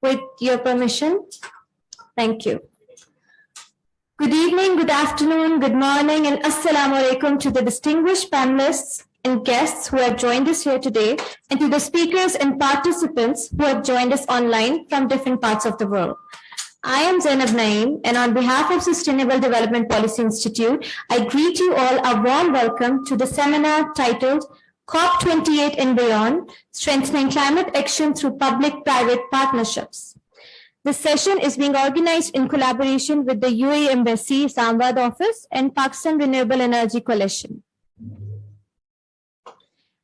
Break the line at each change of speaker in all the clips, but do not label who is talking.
With your permission, thank you. Good evening, good afternoon, good morning, and assalamu alaikum to the distinguished panelists and guests who have joined us here today, and to the speakers and participants who have joined us online from different parts of the world. I am Zainab Naeem, and on behalf of Sustainable Development Policy Institute, I greet you all a warm welcome to the seminar titled COP28 and Beyond, Strengthening Climate Action Through Public-Private Partnerships. This session is being organized in collaboration with the UAE Embassy Islamabad office and Pakistan Renewable Energy Coalition.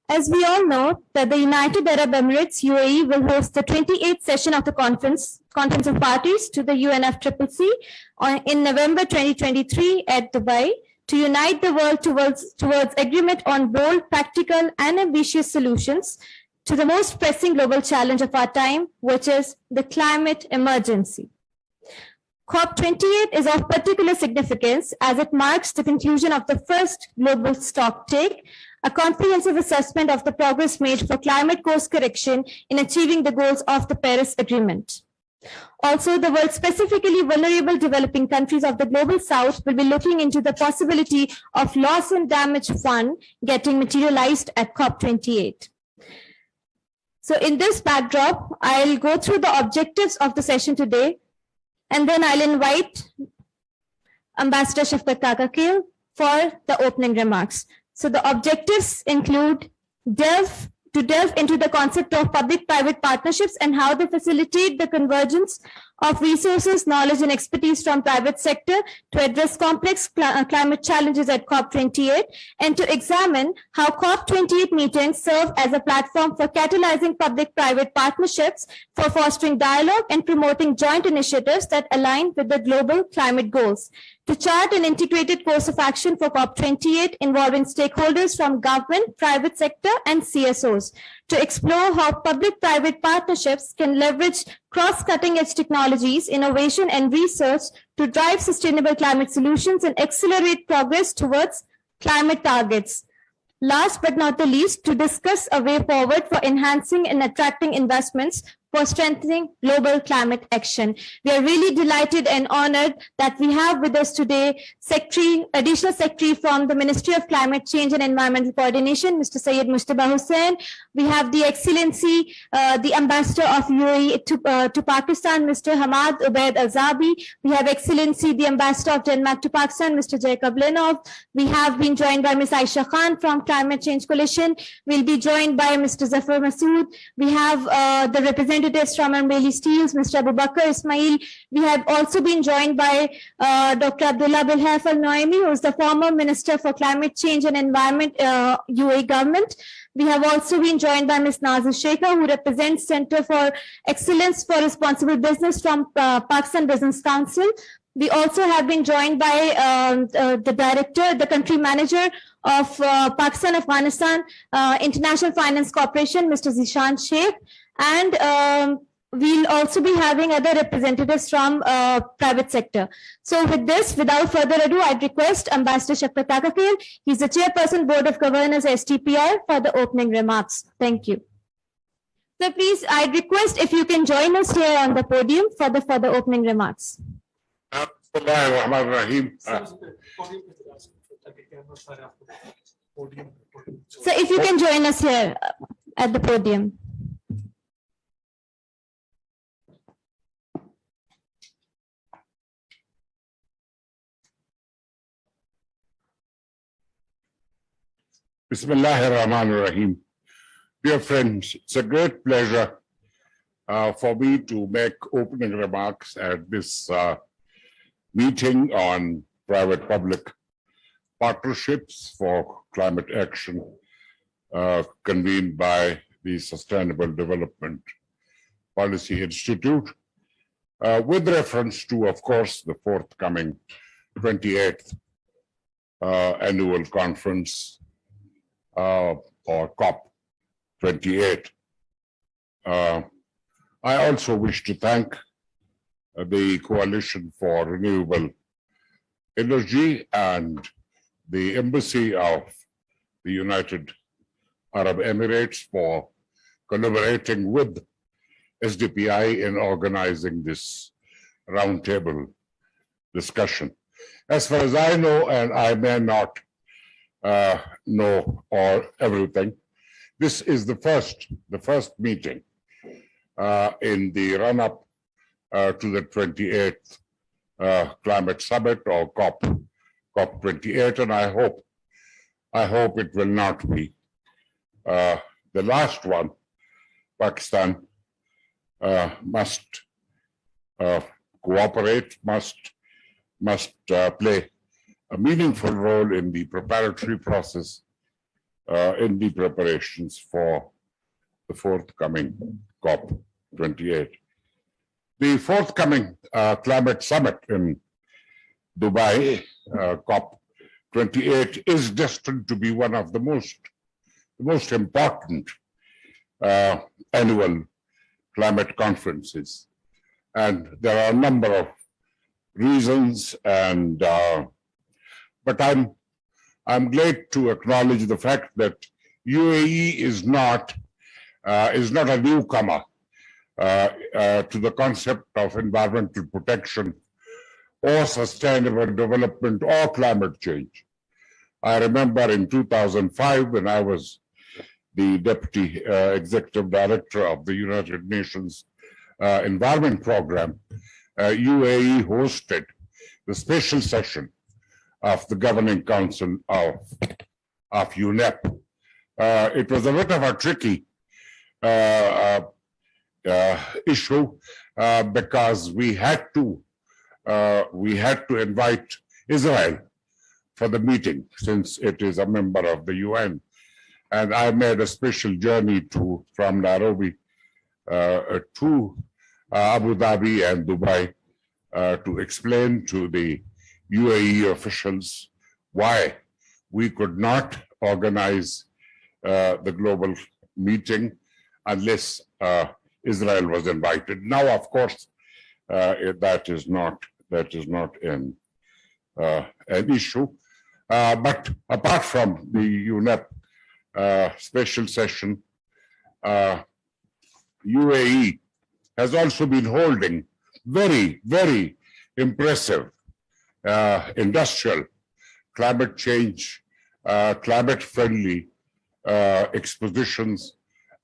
As we all know, that the United Arab Emirates, UAE, will host the 28th session of the Conference of Parties to the UNFCCC in November 2023 at Dubai to unite the world towards agreement on bold, practical, and ambitious solutions to the most pressing global challenge of our time, which is the climate emergency. COP28 is of particular significance as it marks the conclusion of the first global stocktake, a comprehensive assessment of the progress made for climate course correction in achieving the goals of the Paris Agreement. Also, the world, specifically vulnerable developing countries of the Global South, will be looking into the possibility of loss and damage fund getting materialized at COP28. So in this backdrop, I'll go through the objectives of the session today, and then I'll invite Ambassador Shafqat Kakakil for the opening remarks. So the objectives include to delve into the concept of public-private partnerships and how they facilitate the convergence of resources, knowledge, and expertise from private sector to address complex climate challenges at COP28, and to examine how COP28 meetings serve as a platform for catalyzing public-private partnerships for fostering dialogue and promoting joint initiatives that align with the global climate goals. To chart an integrated course of action for COP28 involving stakeholders from government, private sector, and CSOs. To explore how public-private partnerships can leverage cross-cutting-edge technologies, innovation, and research to drive sustainable climate solutions and accelerate progress towards climate targets. Last but not the least, to discuss a way forward for enhancing and attracting investments for strengthening global climate action. We are really delighted and honored that we have with us today Additional Secretary from the Ministry of Climate Change and Environmental Coordination, Mr. Syed Mujtaba Hussain. We have the Excellency, the Ambassador of UAE to Pakistan, Mr. Hamad Ubaid Al-Zabi. We have Excellency, the Ambassador of Denmark to Pakistan, Mr. Jacob Lenov. We have been joined by Ms. Aisha Khan from Climate Change Coalition. We'll be joined by Mr. Zafar Masood. We have the representatives from Amreli Steels, Mr. Abu Bakr Ismail. We have also been joined by Dr. Abdullah Bilhaf Al-Noemi, who is the former Minister for Climate Change and Environment, UAE government. We have also been joined by Ms. Nazir Sheikha, who represents Center for Excellence for Responsible Business from Pakistan Business Council. We also have been joined by the country manager of Pakistan Afghanistan International Finance Corporation, Mr. Zishan Sheikh. And we'll also be having other representatives from private sector. So with this, without further ado, I'd request Ambassador Shafqat Kakakil. He's the Chairperson, Board of Governors, STPR, for the opening remarks. Thank you. So please, I'd request if you can join us here on the podium for the opening remarks.
So
if you can join us here at the podium.
Bismillahirrahmanirrahim. Dear friends, it's a great pleasure for me to make opening remarks at this meeting on private-public partnerships for climate action convened by the Sustainable Development Policy Institute with reference to, of course, the forthcoming 28th annual conference or COP28. I also wish to thank the Coalition for Renewable Energy and the Embassy of the United Arab Emirates for collaborating with SDPI in organizing this roundtable discussion. As far as I know, and I may not know everything, this is the first meeting in the run-up to the 28th Climate Summit or COP28, and I hope it will not be the last one. Pakistan must cooperate, must play a meaningful role in the preparatory process, in the preparations for the forthcoming COP28. The forthcoming climate summit in Dubai, COP28, is destined to be one of the most important annual climate conferences. And there are a number of reasons, and but I'm glad to acknowledge the fact that UAE is not a newcomer to the concept of environmental protection or sustainable development or climate change. I remember in 2005, when I was the Deputy Executive Director of the United Nations Environment Program, UAE hosted the special session of the Governing Council of UNEP. It was a bit of a tricky issue because we had to invite Israel for the meeting, since it is a member of the UN. And I made a special journey from Nairobi to Abu Dhabi and Dubai to explain to the UAE officials why we could not organize the global meeting unless Israel was invited. Now, of course, that is not an issue. But apart from the UNEP special session, UAE has also been holding very, very impressive industrial, climate change, climate-friendly expositions,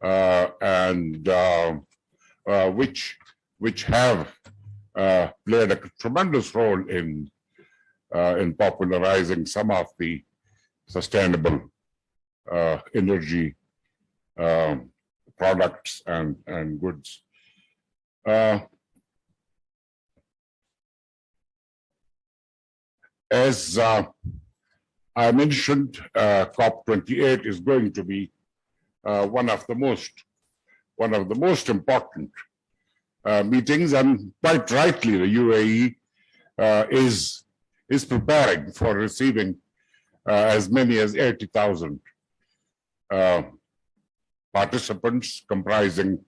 and which have played a tremendous role in popularizing some of the sustainable energy products and goods. As I mentioned, COP28 is going to be one of the most important meetings, and quite rightly, the UAE is preparing for receiving as many as 80,000 participants, comprising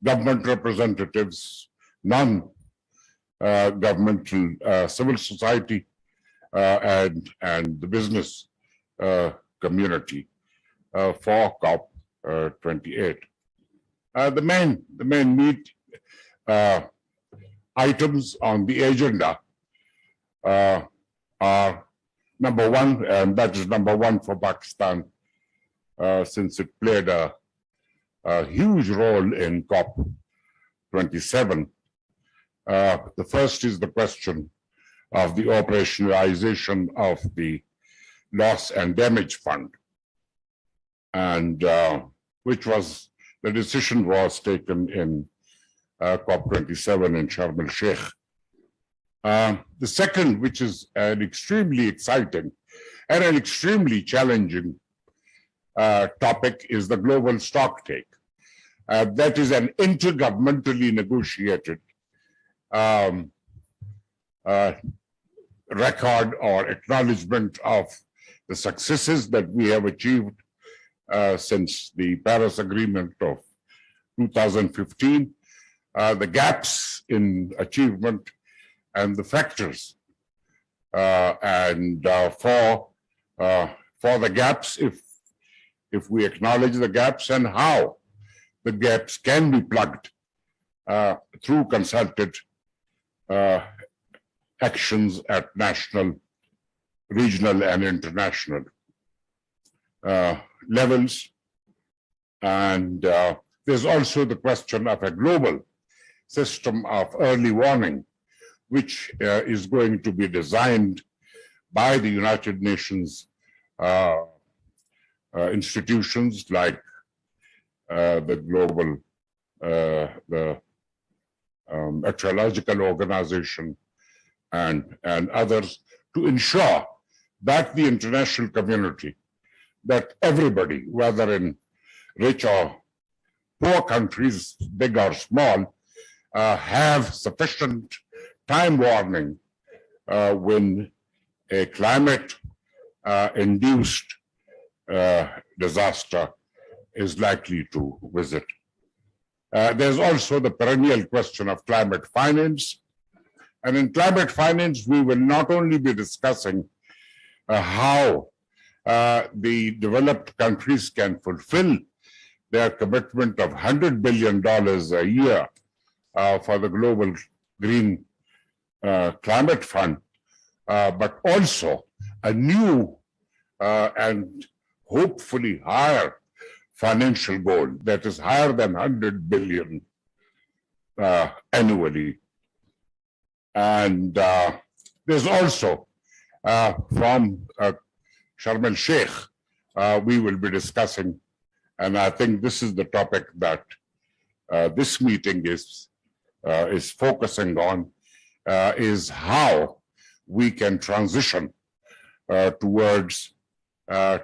government representatives, non-governmental civil society, and the business community for COP28. The main items on the agenda are number one, and that is number one for Pakistan, since it played a huge role in COP27. The first is the question of the operationalization of the loss and damage fund, and the decision was taken in COP27 in Sharm el-Sheikh. The second, which is an extremely exciting and an extremely challenging topic, is the global stocktake. That is an intergovernmentally negotiated record or acknowledgement of the successes that we have achieved since the Paris Agreement of 2015, the gaps in achievement and the factors, and for the gaps, if we acknowledge the gaps and how the gaps can be plugged through consulted actions at national, regional, and international levels. And there's also the question of a global system of early warning, which is going to be designed by the United Nations institutions like the global, the meteorological organization and others, to ensure that the international community, that everybody, whether in rich or poor countries, big or small, have sufficient time warning when a climate induced disaster is likely to visit. There's also the perennial question of climate finance. And in climate finance, we will not only be discussing how the developed countries can fulfill their commitment of $100 billion a year for the Global Green Climate Fund, but also a new and hopefully higher financial goal that is higher than 100 billion annually. And there's also from Sharm el-Sheikh, we will be discussing, and I think this is the topic that this meeting is focusing on, is how we can transition towards a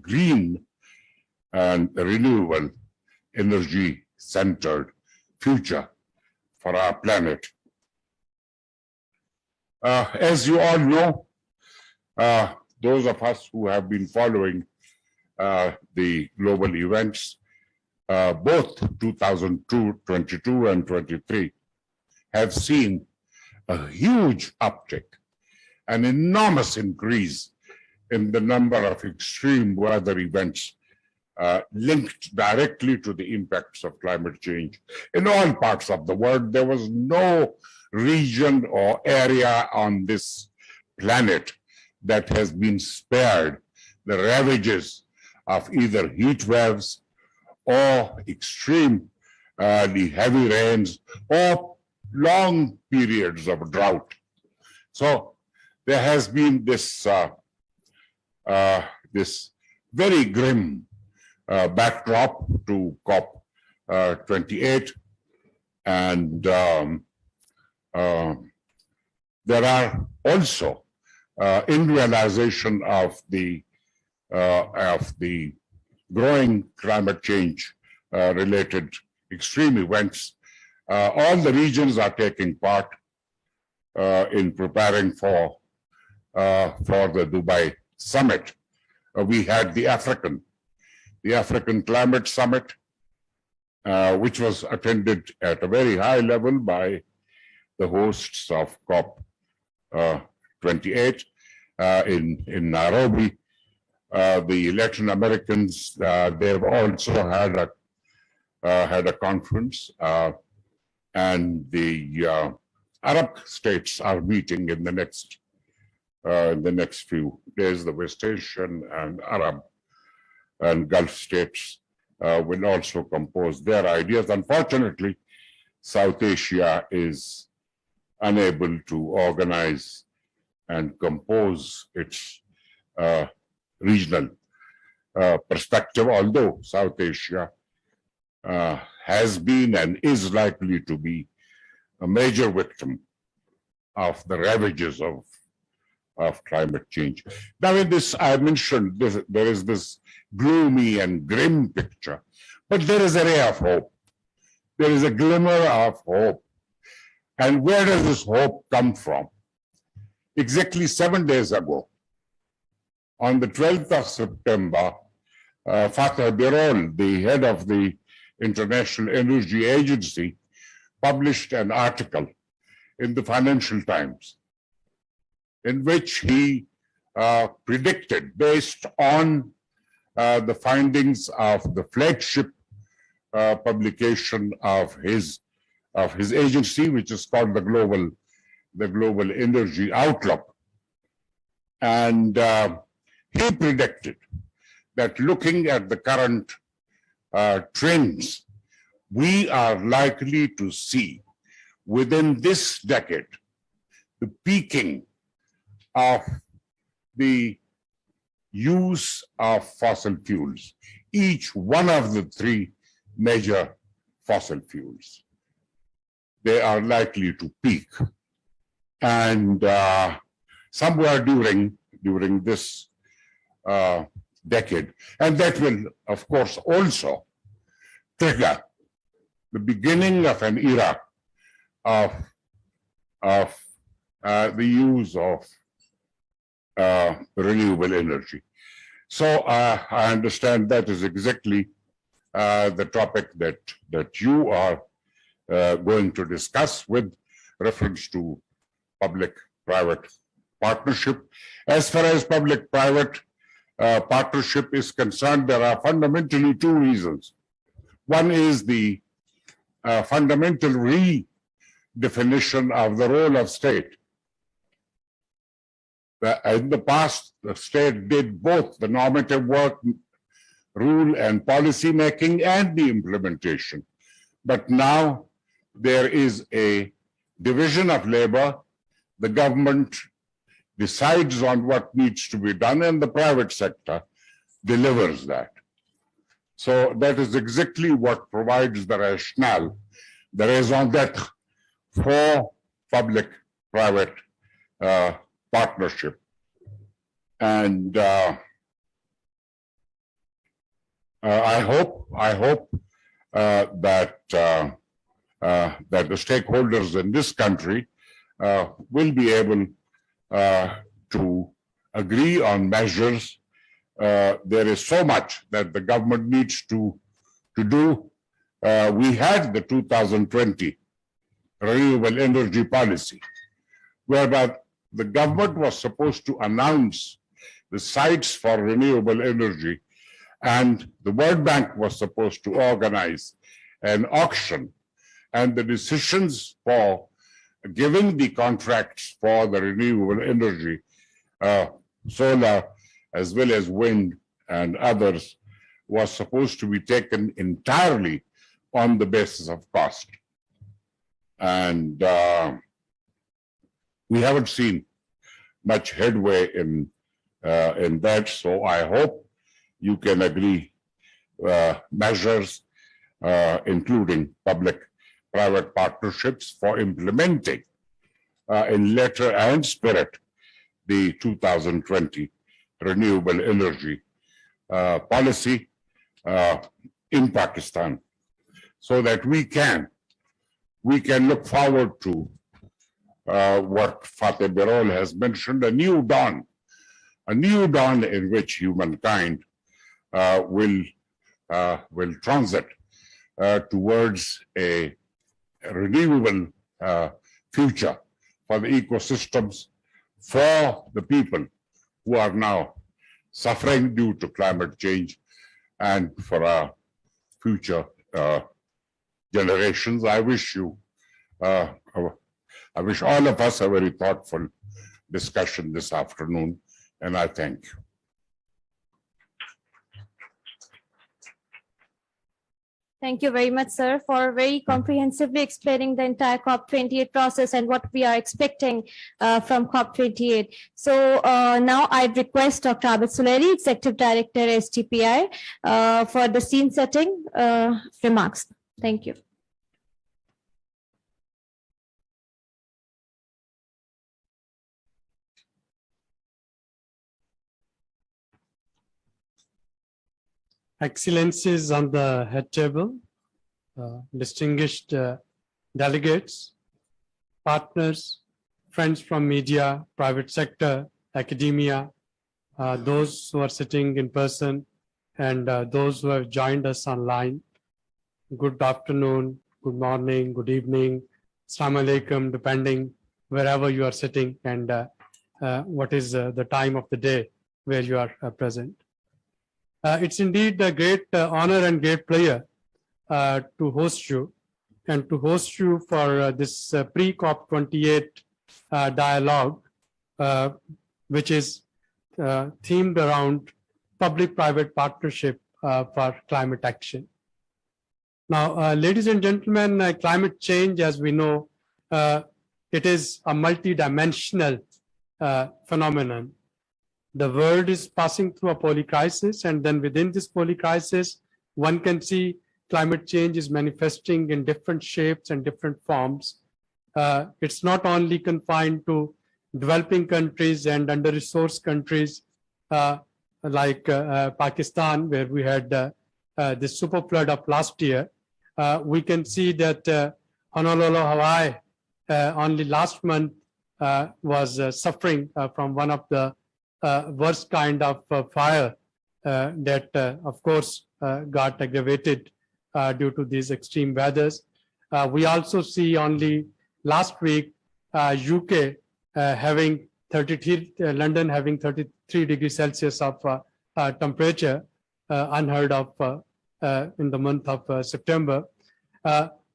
green and renewable energy-centered future for our planet. As you all know, those of us who have been following the global events, both 2022 and 23, have seen a huge uptick, an enormous increase in the number of extreme weather events linked directly to the impacts of climate change in all parts of the world. There was no region or area on this planet that has been spared the ravages of either heat waves or extreme heavy rains or long periods of drought. So there has been this this very grim backdrop to COP28, and there are also in realization of the growing climate change related extreme events, all the regions are taking part in preparing for the Dubai summit. We had the African Climate Summit, which was attended at a very high level by the hosts of COP28 in Nairobi. The Latin Americans, they've also had a conference, and the Arab states are meeting in the next few days. The West Asian and Arab and Gulf states will also compose their ideas. Unfortunately, South Asia is unable to organize and compose its regional perspective, although South Asia has been and is likely to be a major victim of the ravages of climate change. Now, in this, I mentioned there is this gloomy and grim picture, but there is a ray of hope. There is a glimmer of hope. And where does this hope come from? Exactly 7 days ago, on the 12th of September, Fateh Birol, the head of the International Energy Agency, published an article in the Financial Times in which he predicted, based on the findings of the flagship publication of his of his agency, which is called the Global Energy Outlook. And he predicted that looking at the current trends, we are likely to see within this decade the peaking of the use of fossil fuels, each one of the three major fossil fuels. They are likely to peak. And somewhere during this decade, and that will, of course, also trigger the beginning of an era of the use of renewable energy. So I understand that is exactly the topic that you are going to discuss with reference to public-private partnership. As far as public-private partnership is concerned, there are fundamentally two reasons. One is the fundamental redefinition of the role of state. In the past, the state did both the normative work, rule and policy making, and the implementation. But now there is a division of labor. The government decides on what needs to be done, and the private sector delivers that. So that is exactly what provides the rationale, the raison d'etre for public-private partnership. And I hope that the stakeholders in this country will be able to agree on measures. There is so much that the government needs to do. We had the 2020 renewable energy policy, whereby the government was supposed to announce the sites for renewable energy, and the World Bank was supposed to organize an auction, and the decisions for giving the contracts for the renewable energy, solar as well as wind and others, was supposed to be taken entirely on the basis of cost. And we haven't seen much headway in that, so I hope you can agree measures, including public-private partnerships, for implementing in letter and spirit the 2020 renewable energy policy in Pakistan, so that we can look forward to what Fateh Birol has mentioned, a new dawn in which humankind will transit towards a renewable future for the ecosystems, for the people who are now suffering due to climate change, and for our future generations. I wish all of us a very thoughtful discussion this afternoon, and I thank you.
Thank you very much, sir, for very comprehensively explaining the entire COP28 process and what we are expecting from COP28. So now I'd request Dr. Abid Suleri, Executive Director, STPI, for the scene setting remarks. Thank you.
Excellencies on the head table, distinguished delegates, partners, friends from media, private sector, academia, those who are sitting in person, and those who have joined us online. Good afternoon, good morning, good evening, Assalamu alaikum, depending wherever you are sitting and what is the time of the day where you are present. It's indeed a great honor and great pleasure to host you and to host you for this pre-COP28 dialogue, which is themed around public-private partnership for climate action. Now, ladies and gentlemen, climate change, as we know, it is a multidimensional phenomenon. The world is passing through a polycrisis, and then within this polycrisis, one can see climate change is manifesting in different shapes and different forms. It's not only confined to developing countries and under-resourced countries like Pakistan, where we had this super flood of last year. We can see that Honolulu, Hawaii, only last month was suffering from one of the worst kind of fire that, of course, got aggravated due to these extreme weathers. We also see only last week UK having 33, London having 33 degrees Celsius of temperature, unheard of in the month of September.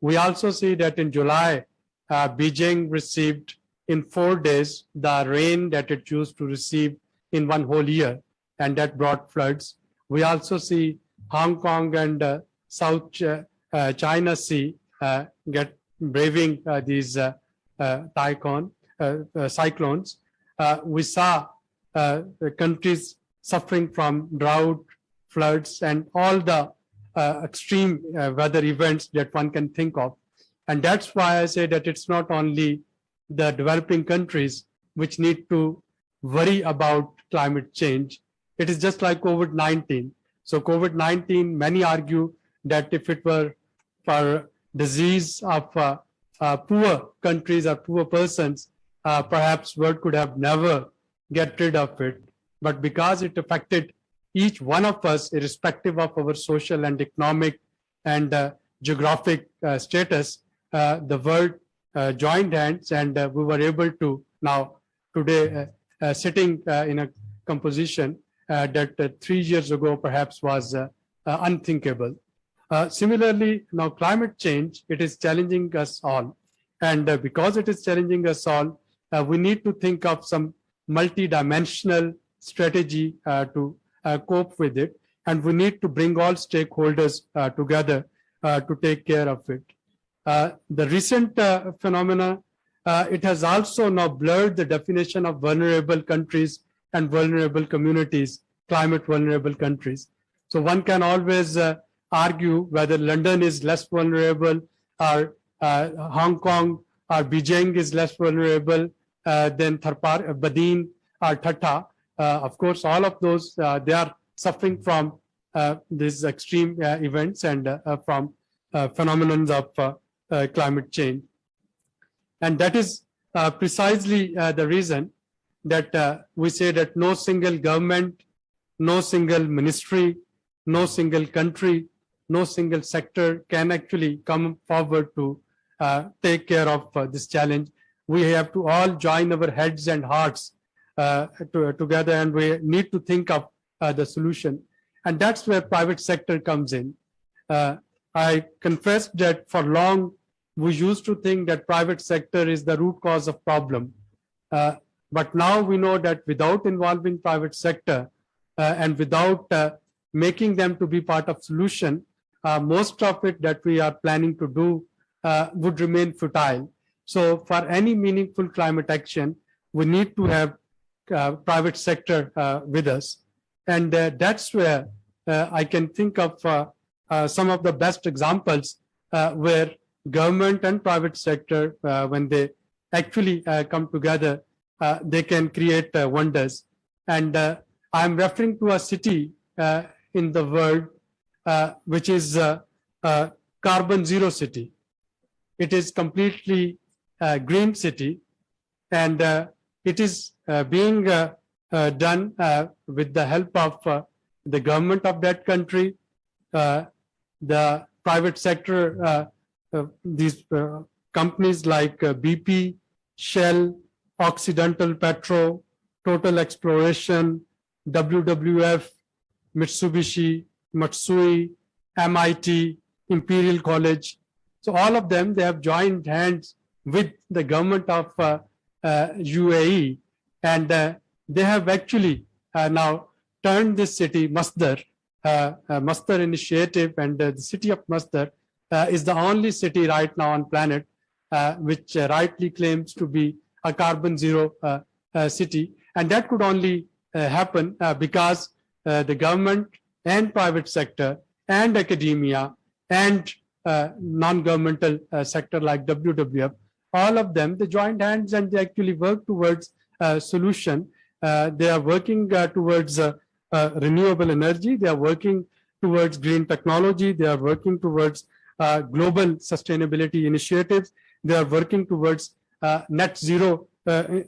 We also see that in July, Beijing received in 4 days the rain that it used to receive in one whole year, and that brought floods. We also see Hong Kong and South China Sea braving these cyclones. We saw countries suffering from drought, floods, and all the extreme weather events that one can think of. And that's why I say that it's not only the developing countries which need to worry about climate change. It is just like COVID-19. So COVID-19, many argue that if it were for disease of poor countries or poor persons, perhaps world could have never get rid of it. But because it affected each one of us, irrespective of our social and economic and geographic status, the world joined hands, and we were able to now today sitting in a composition that 3 years ago perhaps was unthinkable. Similarly, now climate change, it is challenging us all. And because it is challenging us all, we need to think of some multi-dimensional strategy to cope with it. And we need to bring all stakeholders together to take care of it. The recent phenomena, it has also now blurred the definition of vulnerable countries and vulnerable communities, climate vulnerable countries. So one can always argue whether London is less vulnerable or Hong Kong or Beijing is less vulnerable than Badin or Thatta. Of course, all of those, they are suffering from these extreme events and from phenomenons of climate change. And that is precisely the reason that we say that no single government, no single ministry, no single country, no single sector can actually come forward to take care of this challenge. We have to all join our heads and hearts together, and we need to think of the solution. And that's where private sector comes in. I confess that for long, we used to think that private sector is the root cause of problem. But now we know that without involving private sector and without making them to be part of solution, most of it that we are planning to do would remain futile. So for any meaningful climate action, we need to have private sector with us. And that's where I can think of some of the best examples where government and private sector, when they actually come together, they can create wonders. And I'm referring to a city in the world which is carbon zero city. It is completely green city, and it is being done with the help of the government of that country, the private sector, these companies like BP, Shell, Occidental Petro, Total Exploration, WWF, Mitsubishi, Matsui, MIT, Imperial College. So all of them, they have joined hands with the government of UAE, and they have actually now turned this city, Masdar initiative, and the city of Masdar is the only city right now on planet which rightly claims to be a carbon zero city. And that could only happen because the government and private sector and academia and non-governmental sector like WWF, all of them, they joined hands and they actually work towards a solution. They are working towards renewable energy. They are working towards green technology. They are working towards global sustainability initiatives. They are working towards net zero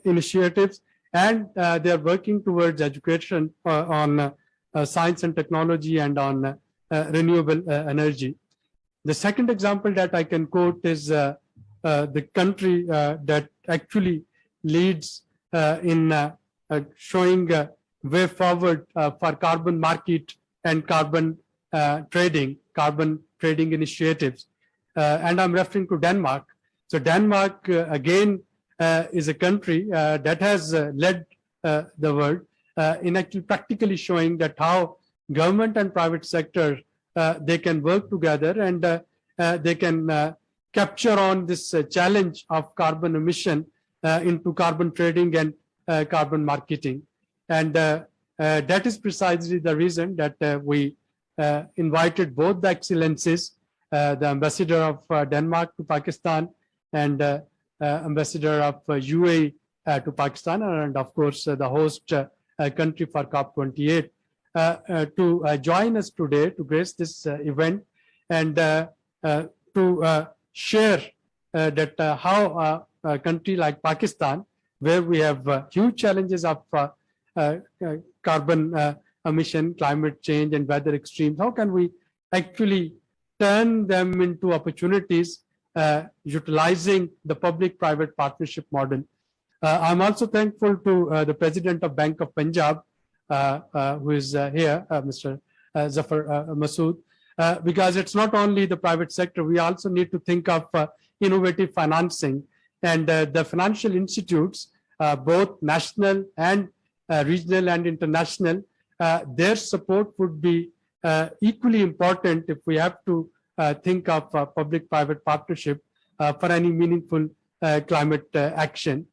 initiatives, and they are working towards education on science and technology and on renewable energy. The second example that I can quote is the country that actually leads in showing way forward for carbon market and carbon trading initiatives. And I'm referring to Denmark. So Denmark, again, is a country that has led the world in actually practically showing that how government and private sector, they can work together and they can capture on this challenge of carbon emission into carbon trading and carbon marketing. And that is precisely the reason that we invited both the excellencies, the ambassador of Denmark to Pakistan and ambassador of UAE to Pakistan, and of course the host country for COP28 to join us today to grace this event and to share that how a country like Pakistan, where we have huge challenges of carbon emission, climate change, and weather extremes, how can we actually turn them into opportunities utilizing the public-private partnership model. I'm also thankful to the president of Bank of Punjab, who is here, Mr. Zafar Masood, because it's not only the private sector, we also need to think of innovative financing, and the financial institutes, both national and regional and international, their support would be equally important if we have to think of public-private partnership for any meaningful climate action.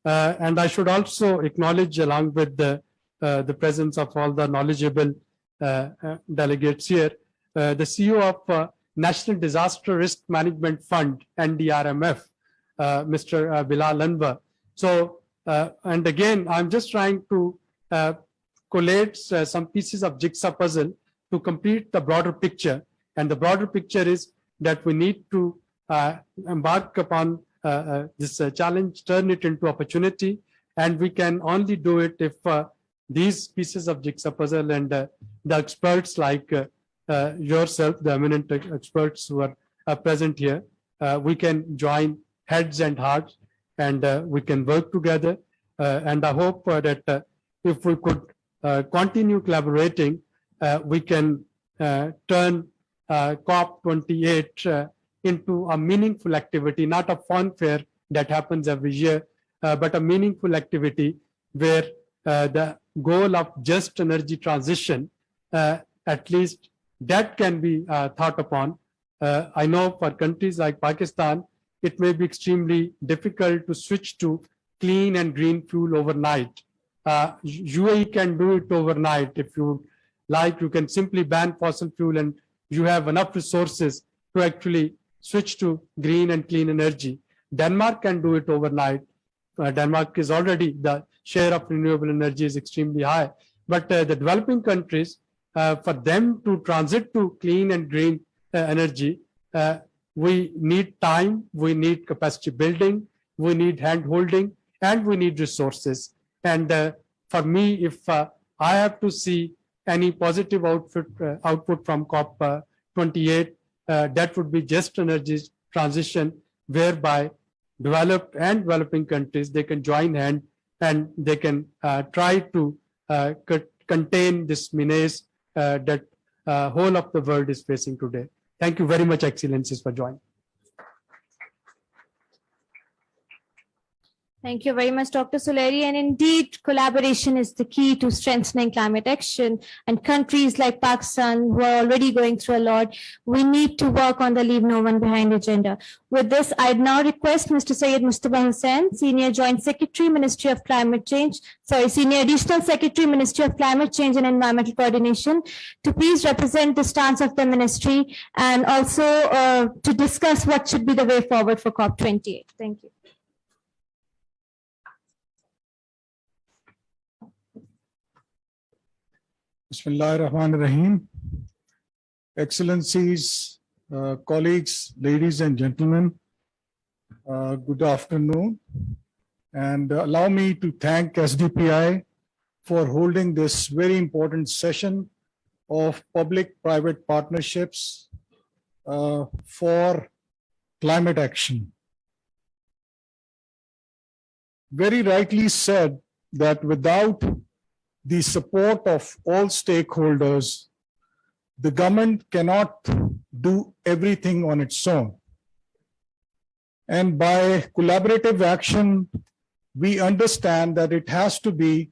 And I should also acknowledge, along with the presence of all the knowledgeable delegates here, the CEO of National Disaster Risk Management Fund, NDRMF, Mr. Bilal Anwar. So, and again, I'm just trying to collate some pieces of jigsaw puzzle to complete the broader picture. And the broader picture is that we need to embark upon this challenge, turn it into opportunity, and we can only do it if these pieces of jigsaw puzzle and the experts like yourself, the eminent experts who are present here, we can join heads and hearts, and we can work together. And I hope that if we could continue collaborating, we can turn COP28 into a meaningful activity, not a fun fair that happens every year, but a meaningful activity where the goal of just energy transition, at least that can be thought upon. I know for countries like Pakistan, it may be extremely difficult to switch to clean and green fuel overnight. UAE can do it overnight. If you like, you can simply ban fossil fuel and you have enough resources to actually switch to green and clean energy. Denmark can do it overnight. Denmark is already, the share of renewable energy is extremely high. But the developing countries, for them to transit to clean and green energy, we need time, we need capacity building, we need hand holding, and we need resources. And for me, if I have to see any positive output from COP28, that would be just energy transition, whereby developed and developing countries, they can join hand and they can try to contain this menace that whole of the world is facing today. Thank you very much, Excellencies, for joining.
Thank you very much, Dr. Soleri. And indeed, collaboration is the key to strengthening climate action. And countries like Pakistan, who are already going through a lot, we need to work on the Leave No One Behind agenda. With this, I'd now request Mr. Syed Mustafa Hussain, Senior Joint Secretary, Ministry of Climate Change, Senior Additional Secretary, Ministry of Climate Change and Environmental Coordination, to please represent the stance of the ministry and also to discuss what should be the way forward for COP28. Thank you.
Bismillahirrahmanirrahim. Excellencies, colleagues, ladies and gentlemen, good afternoon. And allow me to thank SDPI for holding this very important session of public-private partnerships for climate action. Very rightly said that without the support of all stakeholders, the government cannot do everything on its own. And by collaborative action, we understand that it has to be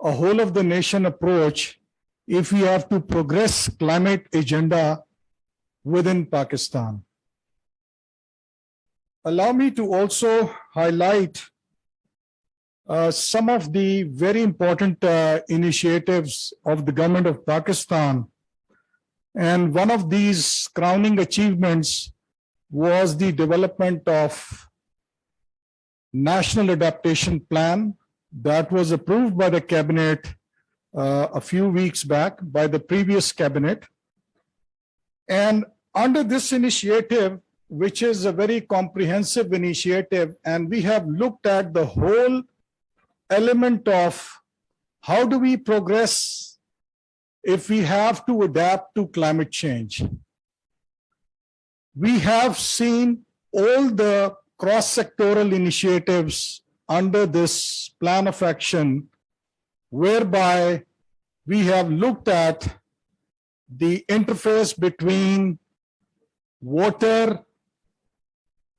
a whole of the nation approach if we have to progress climate agenda within Pakistan. Allow me to also highlight some of the very important initiatives of the government of Pakistan. And one of these crowning achievements was the development of National Adaptation Plan that was approved by the cabinet a few weeks back by the previous cabinet. And under this initiative, which is a very comprehensive initiative, and we have looked at the whole element of how do we progress if we have to adapt to climate change. We have seen all the cross-sectoral initiatives under this plan of action, whereby we have looked at the interface between water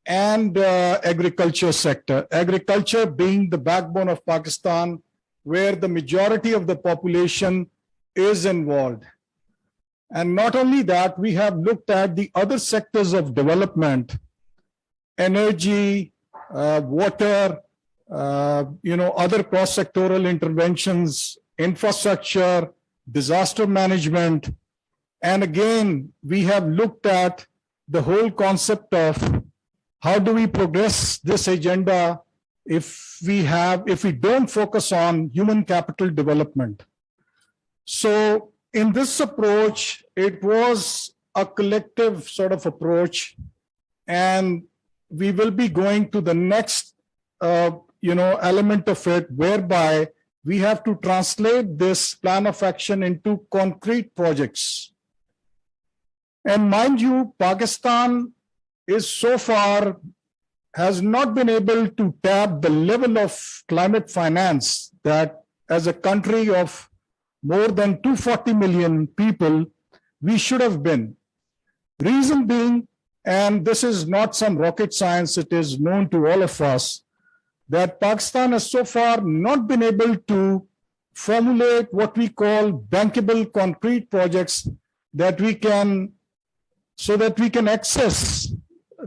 and agriculture sector. Agriculture being the backbone of Pakistan, where the majority of the population is involved. And not only that, we have looked at the other sectors of development, energy, water, other cross-sectoral interventions, infrastructure, disaster management. And again, we have looked at the whole concept of how do we progress this agenda if we don't focus on human capital development. So in this approach, it was a collective sort of approach, and we will be going to the next element of it, whereby we have to translate this plan of action into concrete projects. And mind you, Pakistan is so far has not been able to tap the level of climate finance that as a country of more than 240 million people, we should have been. Reason being, and this is not some rocket science, it is known to all of us, that Pakistan has so far not been able to formulate what we call bankable concrete projects that we can access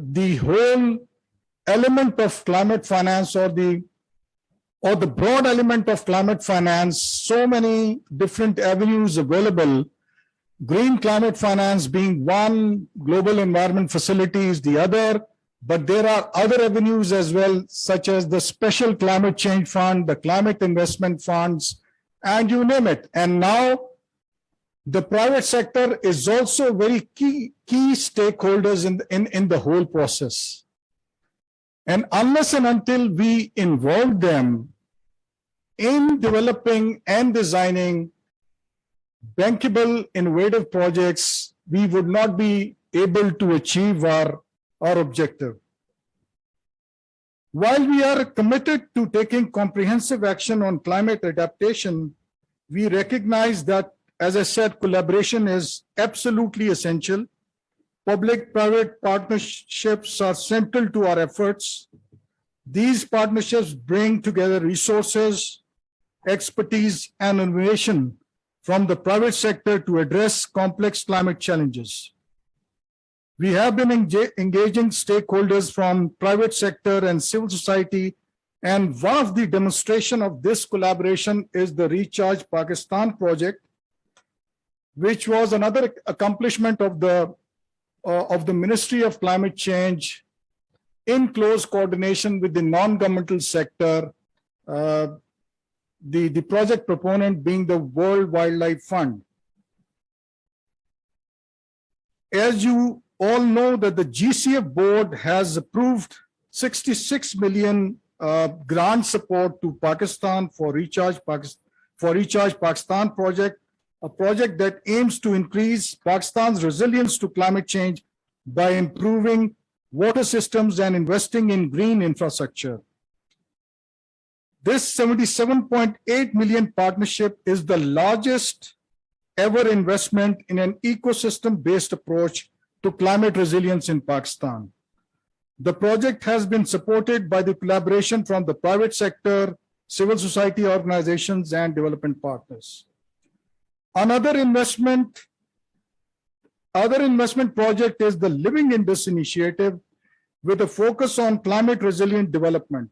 the whole element of climate finance or the broad element of climate finance. So many different avenues available, green climate finance being one, global environment facilities the other, but there are other avenues as well, such as the special climate change fund, the climate investment funds, and you name it. And now the private sector is also very key stakeholders in the whole process. And unless and until we involve them in developing and designing bankable, innovative projects, we would not be able to achieve our objective. While we are committed to taking comprehensive action on climate adaptation, we recognize that, as I said, collaboration is absolutely essential. Public-private partnerships are central to our efforts. These partnerships bring together resources, expertise, and innovation from the private sector to address complex climate challenges. We have been engaging stakeholders from private sector and civil society, and one of the demonstration of this collaboration is the Recharge Pakistan project, which was another accomplishment of the Ministry of Climate Change in close coordination with the non-governmental sector, the project proponent being the World Wildlife Fund. As you all know, that the GCF board has approved 66 million grant support to Pakistan for Recharge Pakistan project, a project that aims to increase Pakistan's resilience to climate change by improving water systems and investing in green infrastructure. This 77.8 million partnership is the largest ever investment in an ecosystem-based approach to climate resilience in Pakistan. The project has been supported by the collaboration from the private sector, civil society organizations, and development partners. Other investment project is the Living in This initiative with a focus on climate resilient development.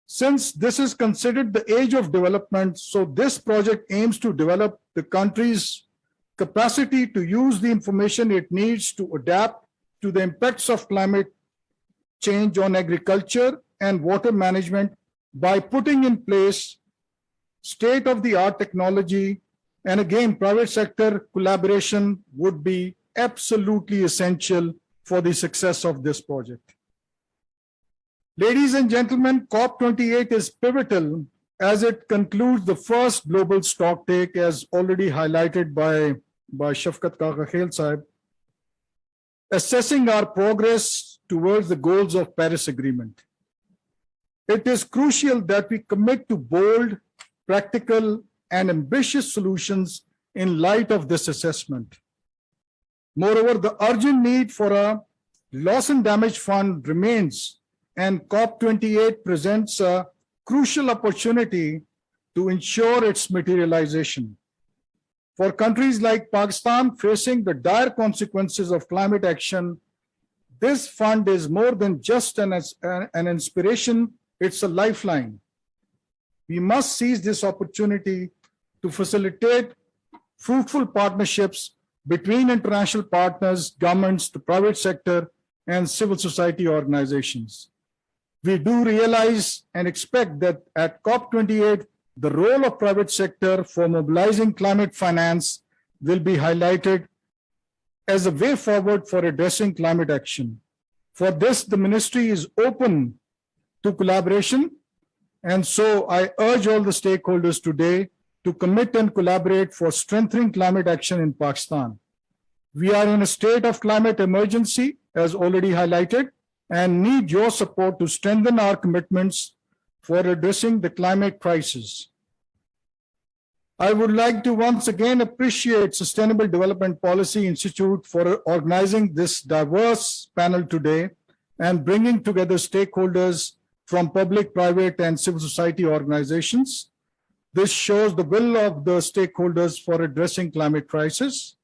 Since this is considered the age of development, so this project aims to develop the country's capacity to use the information it needs to adapt to the impacts of climate change on agriculture and water management by putting in place state-of-the-art technology. And again, private sector collaboration would be absolutely essential for the success of this project. Ladies and gentlemen, COP28 is pivotal as it concludes the first global stocktake, as already highlighted by Shafkat Kaka Khel Sahib, assessing our progress towards the goals of Paris Agreement. It is crucial that we commit to bold, practical, and ambitious solutions in light of this assessment. Moreover, the urgent need for a loss and damage fund remains, and COP28 presents a crucial opportunity to ensure its materialization. For countries like Pakistan facing the dire consequences of climate action, this fund is more than just an inspiration, it's a lifeline. We must seize this opportunity to facilitate fruitful partnerships between international partners, governments, the private sector, and civil society organizations. We do realize and expect that at COP28, the role of private sector for mobilizing climate finance will be highlighted as a way forward for addressing climate action. For this, the ministry is open to collaboration, and so I urge all the stakeholders today to commit and collaborate for strengthening climate action in Pakistan. We are in a state of climate emergency, as already highlighted, and need your support to strengthen our commitments for addressing the climate crisis. I would like to once again appreciate Sustainable Development Policy Institute for organizing this diverse panel today and bringing together stakeholders from public, private, and civil society organizations. This shows the will of the stakeholders for addressing climate crisis.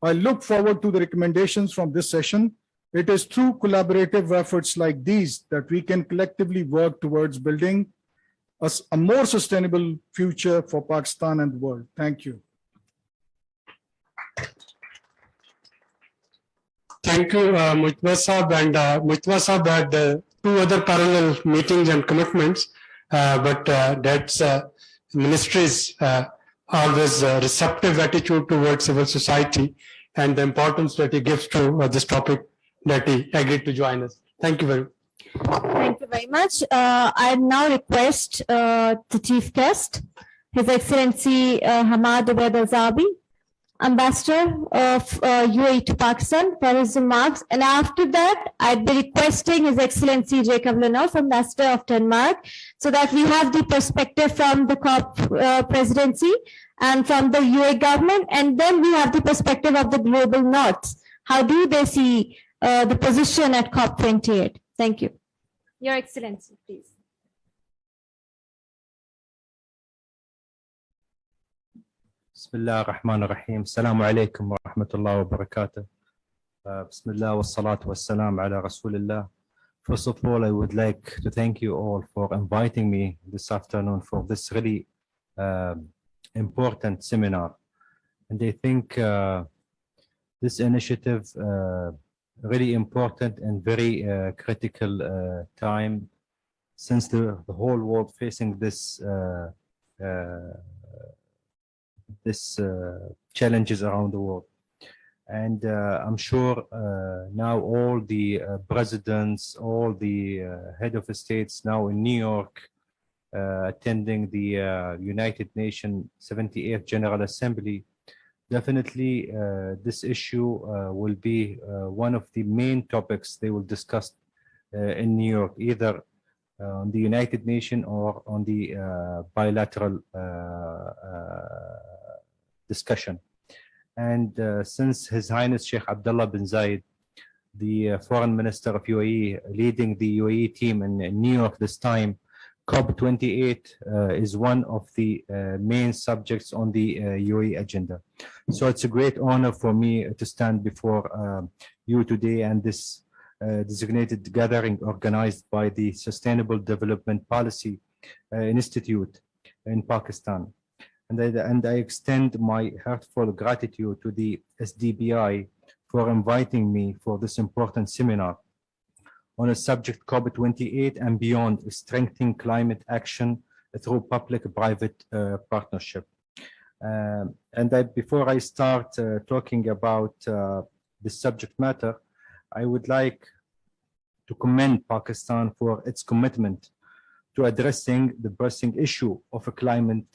I look forward to the recommendations from this session. It is through collaborative efforts like these that we can collectively work towards building a more sustainable future for Pakistan and the world. Thank you.
Thank you, Mujtaba Sahab. And Mujtaba Sahab had 2 other parallel meetings and commitments, but that's ministry's always receptive attitude towards civil society and the importance that he gives to this topic that he agreed to join us. Thank you very much.
Thank you very much. I now request the chief guest, His Excellency Hamad Ubaid Al-Zabi, Ambassador of UAE to Pakistan, for his remarks. And after that, I'd be requesting His Excellency Jacob Lenoff, Ambassador of Denmark, so that we have the perspective from the COP presidency and from the UAE government, and then we have the perspective of the global north. How do they see the position at COP28? Thank you. Your Excellency, please.
بسم الله الرحمن الرحيم السلام عليكم ورحمة الله وبركاته بسم الله والصلاة والسلام على رسول الله. First of all, I would like to thank you all for inviting me this afternoon for this really important seminar. And I think this initiative really important and very critical time since the whole world facing this challenges around the world. And I'm sure now all the presidents, all the head of states now in New York attending the United Nations 78th General Assembly, definitely this issue will be one of the main topics they will discuss in New York, either on the United Nations or on the bilateral discussion. And since His Highness Sheikh Abdullah bin Zayed, the Foreign Minister of UAE, leading the UAE team in New York this time, COP28 is one of the main subjects on the UAE agenda. So it's a great honor for me to stand before you today and this designated gathering organized by the Sustainable Development Policy Institute in Pakistan. And I extend my heartfelt gratitude to the SDBI for inviting me for this important seminar on a subject COP28 and beyond, strengthening climate action through public-private partnership. Before I start talking about the subject matter, I would like to commend Pakistan for its commitment to addressing the pressing issue of climate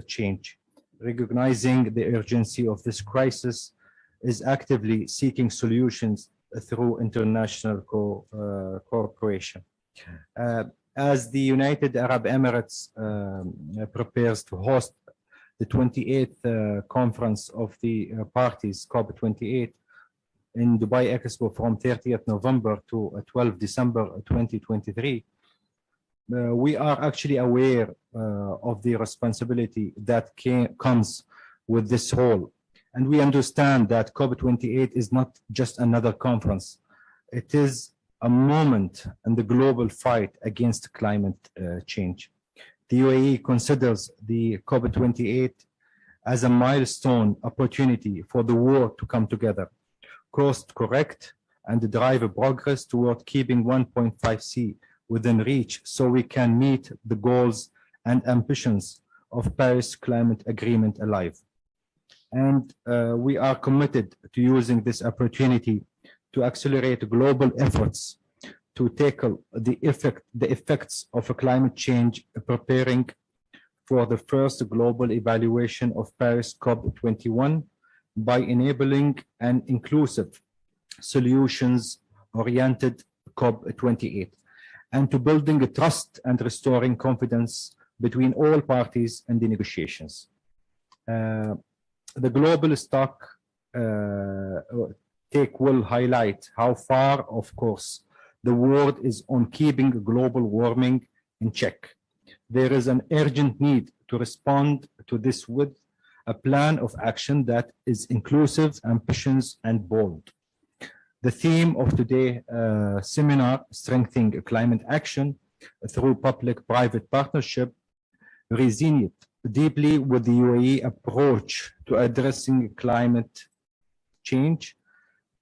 change. Recognizing the urgency of this crisis is actively seeking solutions through international cooperation. As the United Arab Emirates prepares to host the 28th conference of the parties, COP28, in Dubai Expo from 30th November to 12 December 2023, we are actually aware of the responsibility that comes with this whole. And we understand that COP28 is not just another conference. It is a moment in the global fight against climate change. The UAE considers the COP28 as a milestone opportunity for the world to come together, course correct, and drive progress toward keeping 1.5C within reach so we can meet the goals and ambitions of Paris Climate Agreement alive. And we are committed to using this opportunity to accelerate global efforts to tackle the effects of climate change, preparing for the first global evaluation of Paris COP21 by enabling an inclusive solutions-oriented COP28, and to building a trust and restoring confidence between all parties in the negotiations. The global stock take will highlight how far, of course, the world is on keeping global warming in check. There is an urgent need to respond to this with a plan of action that is inclusive, ambitious, and bold. The theme of today's seminar, Strengthening Climate Action through Public-Private Partnership, resonates deeply with the UAE approach to addressing climate change.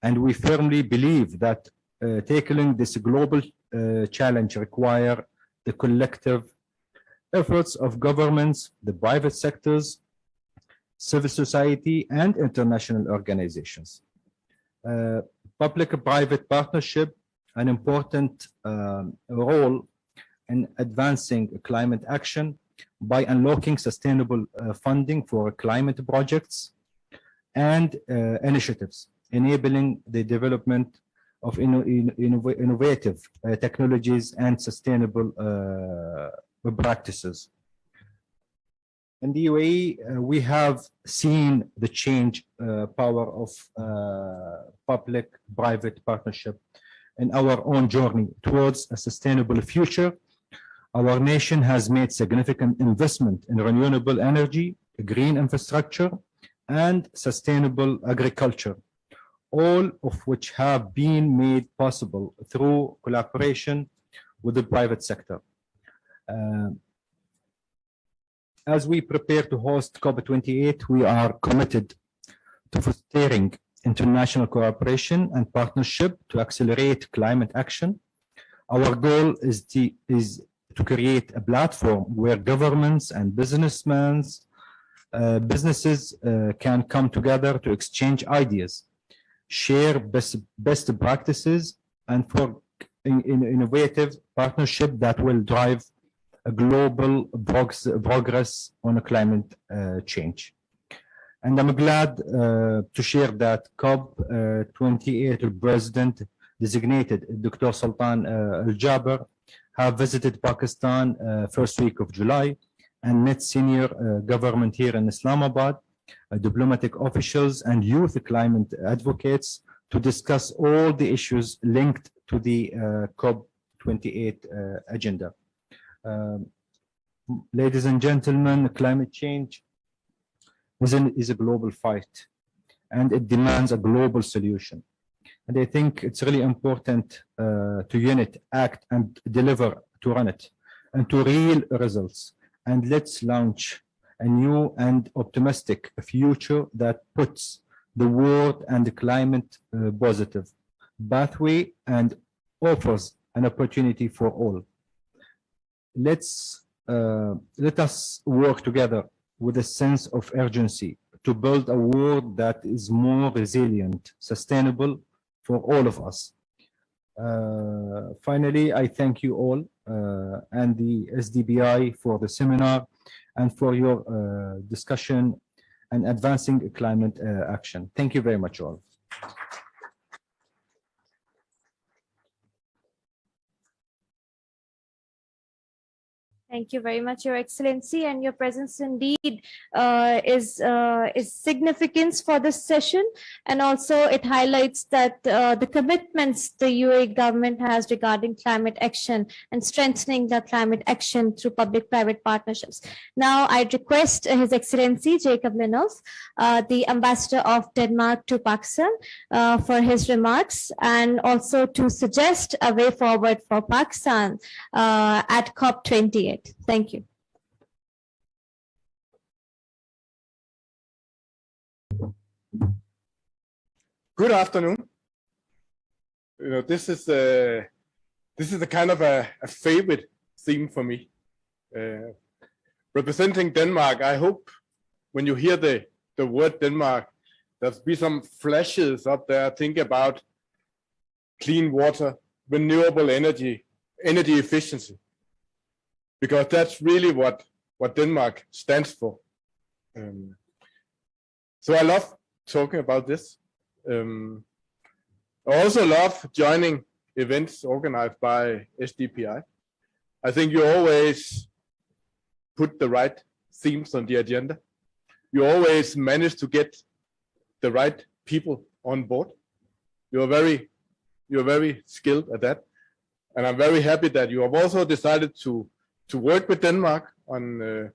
And we firmly believe that tackling this global challenge requires the collective efforts of governments, the private sectors, civil society, and international organizations. Public-private partnership, an important role in advancing climate action by unlocking sustainable funding for climate projects and initiatives, enabling the development of innovative technologies and sustainable practices. In the UAE, we have seen the change power of public-private partnership in our own journey towards a sustainable future. Our nation has made significant investment in renewable energy, green infrastructure, and sustainable agriculture, all of which have been made possible through collaboration with the private sector. As we prepare to host COP28, we are committed to fostering international cooperation and partnership to accelerate climate action. Our goal is to create a platform where governments and businesses can come together to exchange ideas, share best practices, and for innovative partnership that will drive a global progress on climate change. And I'm glad to share that COP28 President designated Dr. Sultan Al-Jaber have visited Pakistan first week of July and met senior government here in Islamabad, diplomatic officials and youth climate advocates to discuss all the issues linked to the COP28 agenda. Ladies and gentlemen, climate change is a global fight and it demands a global solution. And I think it's really important to unite, act, and deliver to run it into real results. And let's launch a new and optimistic future that puts the world and the climate positive pathway and offers an opportunity for all. Let us work together with a sense of urgency to build a world that is more resilient, sustainable for all of us. Finally, I thank you all and the SDBI for the seminar and for your discussion and advancing climate action. Thank you very much all.
Thank you very much, Your Excellency, and your presence indeed is significance for this session, and also it highlights that the commitments the UAE government has regarding climate action and strengthening the climate action through public-private partnerships. Now, I request His Excellency Jacob Lenov, the Ambassador of Denmark to Pakistan, for his remarks and also to suggest a way forward for Pakistan at COP28. Thank you.
Good afternoon. You know, this is a kind of a favorite theme for me. Representing Denmark, I hope when you hear the word Denmark, there'll be some flashes up there. Think about clean water, renewable energy efficiency. Because that's really what Denmark stands for. So I love talking about this. I also love joining events organized by SDPI. I think you always put the right themes on the agenda. You always manage to get the right people on board. You're very skilled at that. And I'm very happy that you have also decided to work with Denmark on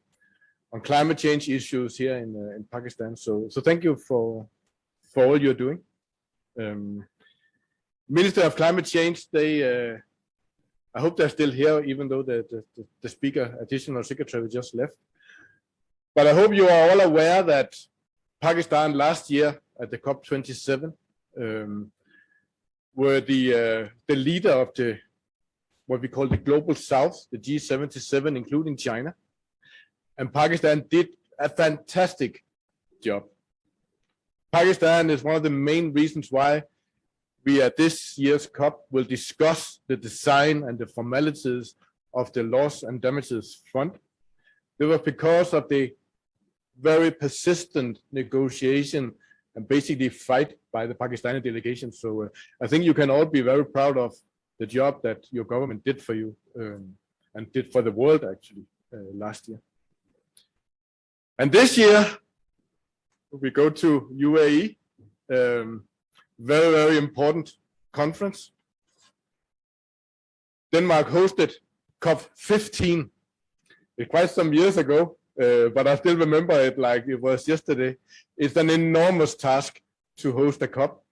climate change issues here in Pakistan. So thank you for all you're doing. Minister of Climate Change, I hope they're still here, even though the speaker, additional secretary, just left. But I hope you are all aware that Pakistan last year at the COP27 were the leader of what we call the Global South, the G77, including China. And Pakistan did a fantastic job. Pakistan is one of the main reasons why we at this year's COP will discuss the design and the formalities of the loss and damages fund. It was because of the very persistent negotiation and basically fight by the Pakistani delegation. So I think you can all be very proud of the job that your government did for you and did for the world actually last year. And this year we go to UAE, very important conference. Denmark hosted COP15. It's quite some years ago, but I still remember it like it was yesterday. It's an enormous task to host a COP,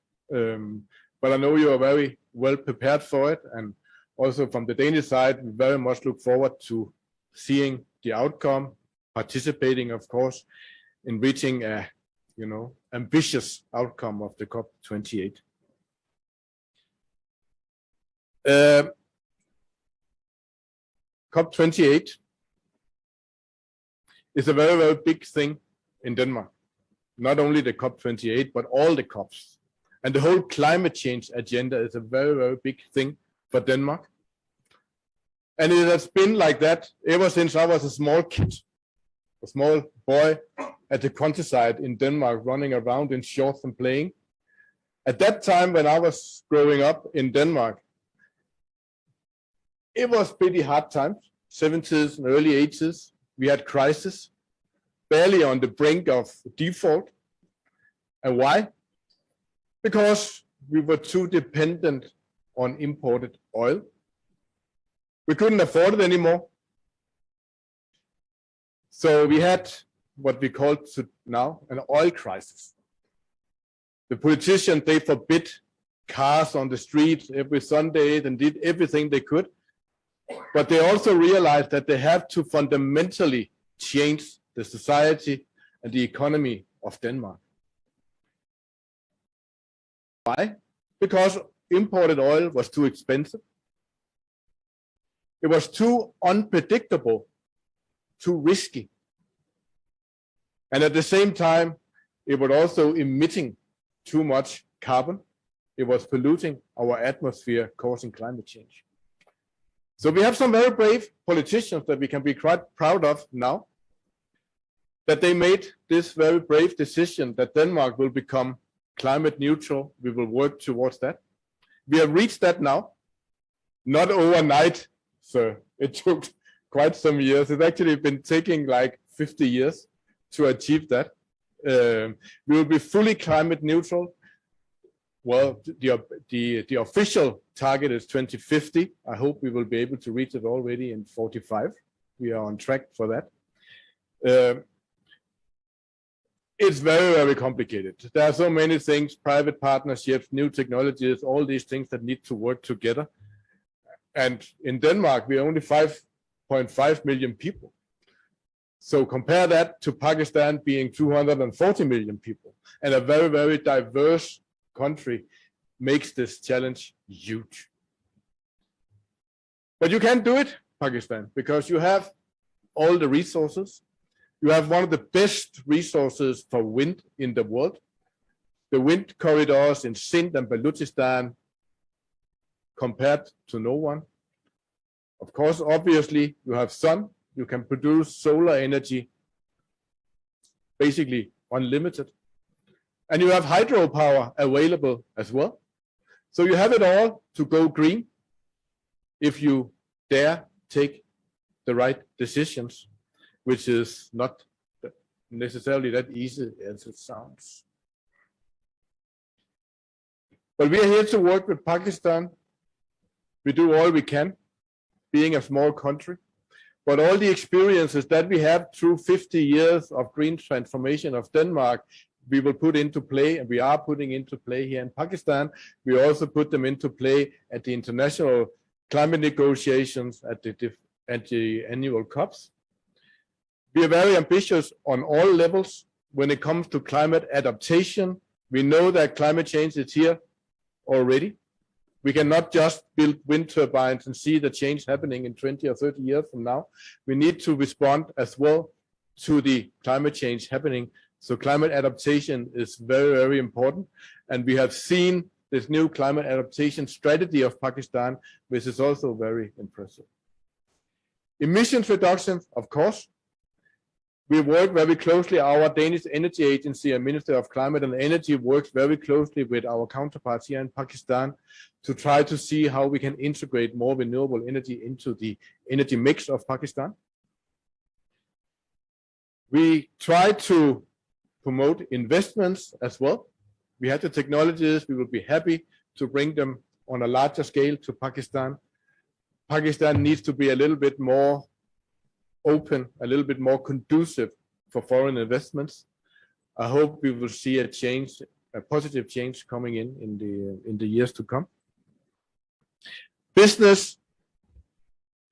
but I know you are very well prepared for it, and also from the Danish side, we very much look forward to seeing the outcome, participating, of course, in reaching a, ambitious outcome of the COP28. COP28 is a very, very big thing in Denmark. Not only the COP28, but all the COPs. And the whole climate change agenda is a very, very big thing for Denmark. And it has been like that ever since I was a small kid, a small boy at the countryside in Denmark, running around in shorts and playing. At that time, when I was growing up in Denmark, it was pretty hard times, 70s and early 80s. We had crisis, barely on the brink of default. And why? Because we were too dependent on imported oil. We couldn't afford it anymore. So we had what we call now an oil crisis. The politicians, they forbid cars on the streets every Sunday and did everything they could. But they also realized that they have to fundamentally change the society and the economy of Denmark. Why? Because imported oil was too expensive. It was too unpredictable, too risky. And at the same time, it was also emitting too much carbon. It was polluting our atmosphere, causing climate change. So we have some very brave politicians that we can be quite proud of now, that they made this very brave decision that Denmark will become climate neutral. We will work towards that. We have reached that now, not overnight, sir. It took quite some years. It's actually been taking like 50 years to achieve that. We will be fully climate neutral. Well, the official target is 2050. I hope we will be able to reach it already in 45. We are on track for that. It's very, very complicated. There are so many things, private partnerships, new technologies, all these things that need to work together. And in Denmark, we are only 5.5 million people. So compare that to Pakistan being 240 million people, and a very, very diverse country makes this challenge huge. But you can't do it, Pakistan, because you have all the resources. You have one of the best resources for wind in the world. The wind corridors in Sindh and Balochistan compared to no one. Of course, obviously, you have sun. You can produce solar energy, basically unlimited. And you have hydropower available as well. So you have it all to go green if you dare take the right decisions, which is not necessarily that easy as it sounds. But we are here to work with Pakistan. We do all we can, being a small country. But all the experiences that we have through 50 years of green transformation of Denmark, we will put into play, and we are putting into play here in Pakistan. We also put them into play at the international climate negotiations at the annual COPs. We are very ambitious on all levels when it comes to climate adaptation. We know that climate change is here already. We cannot just build wind turbines and see the change happening in 20 or 30 years from now. We need to respond as well to the climate change happening. So climate adaptation is very, very important. And we have seen this new climate adaptation strategy of Pakistan, which is also very impressive. Emissions reductions, of course. We work very closely, our Danish Energy Agency and Minister of Climate and Energy works very closely with our counterparts here in Pakistan to try to see how we can integrate more renewable energy into the energy mix of Pakistan. We try to promote investments as well. We have the technologies, we will be happy to bring them on a larger scale to Pakistan. Pakistan needs to be a little bit more open, a little bit more conducive for foreign investments. I hope we will see a change, a positive change coming in the years to come. Business,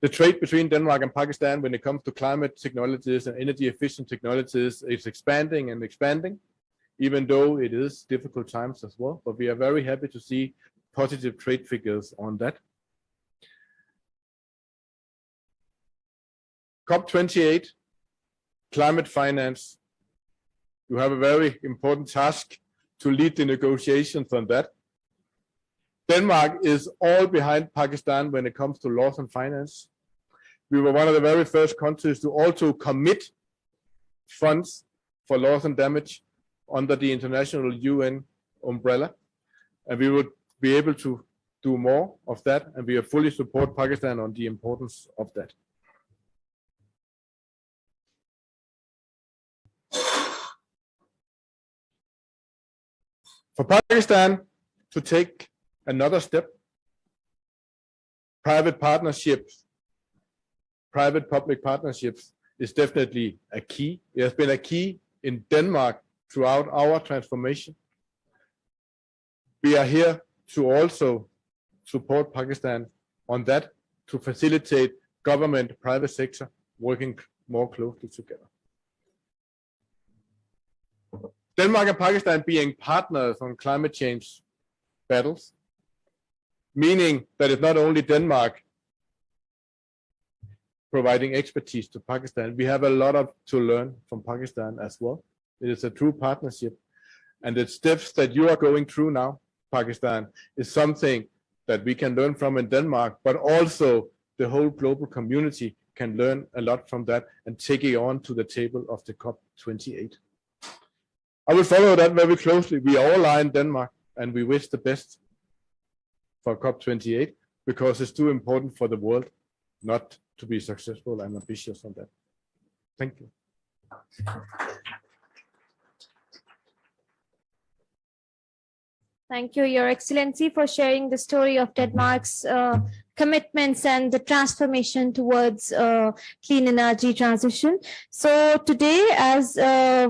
the trade between Denmark and Pakistan when it comes to climate technologies and energy efficient technologies is expanding and expanding, even though it is difficult times as well. But we are very happy to see positive trade figures on that. COP28, climate finance. You have a very important task to lead the negotiations on that. Denmark is all behind Pakistan when it comes to laws and finance. We were one of the very first countries to also commit funds for loss and damage under the international UN umbrella. And we would be able to do more of that. And we fully support Pakistan on the importance of that. For Pakistan to take another step, private partnerships, private-public partnerships is definitely a key. It has been a key in Denmark throughout our transformation. We are here to also support Pakistan on that, to facilitate government, private sector working more closely together. Denmark and Pakistan being partners on climate change battles, meaning that it's not only Denmark providing expertise to Pakistan, we have a lot to learn from Pakistan as well. It is a true partnership. And the steps that you are going through now, Pakistan, is something that we can learn from in Denmark, but also the whole global community can learn a lot from that and take it on to the table of the COP28. I will follow that very closely. We all are in Denmark and we wish the best for COP28 because it's too important for the world not to be successful and ambitious on that. Thank you.
Thank you, Your Excellency, for sharing the story of Denmark's commitments and the transformation towards clean energy transition. So today, as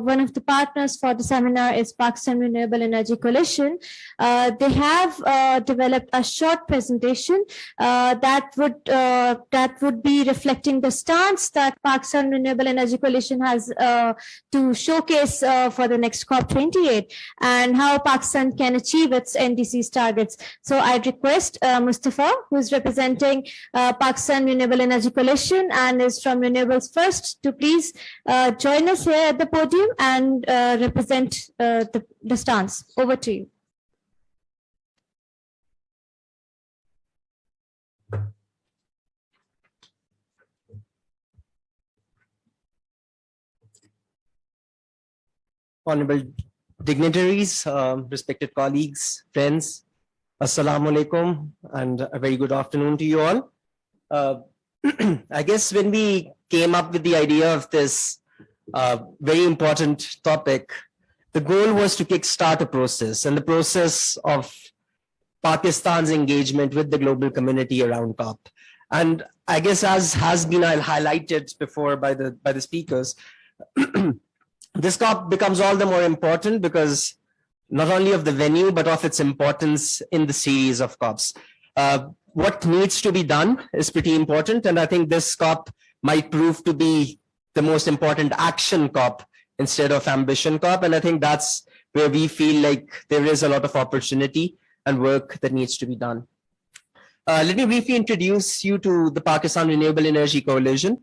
one of the partners for the seminar is Pakistan Renewable Energy Coalition, they have developed a short presentation that would be reflecting the stance that Pakistan Renewable Energy Coalition has to showcase for the next COP28 and how Pakistan can achieve its NDC's targets. So I'd request Mustafa, who is representing Pakistan Renewable Energy Coalition and is from Renewables First, to please join us here at the podium and represent the stance. Over to you.
Honorable dignitaries, respected colleagues, friends, Assalamu alaikum, and a very good afternoon to you all. I guess when we came up with the idea of this very important topic, the goal was to kickstart a process, and the process of Pakistan's engagement with the global community around COP. And I guess, as has been highlighted before by the speakers, this COP becomes all the more important because not only of the venue, but of its importance in the series of COPs. What needs to be done is pretty important. And I think this COP might prove to be the most important action COP instead of ambition COP. And I think that's where we feel like there is a lot of opportunity and work that needs to be done. Let me briefly introduce you to the Pakistan Renewable Energy Coalition.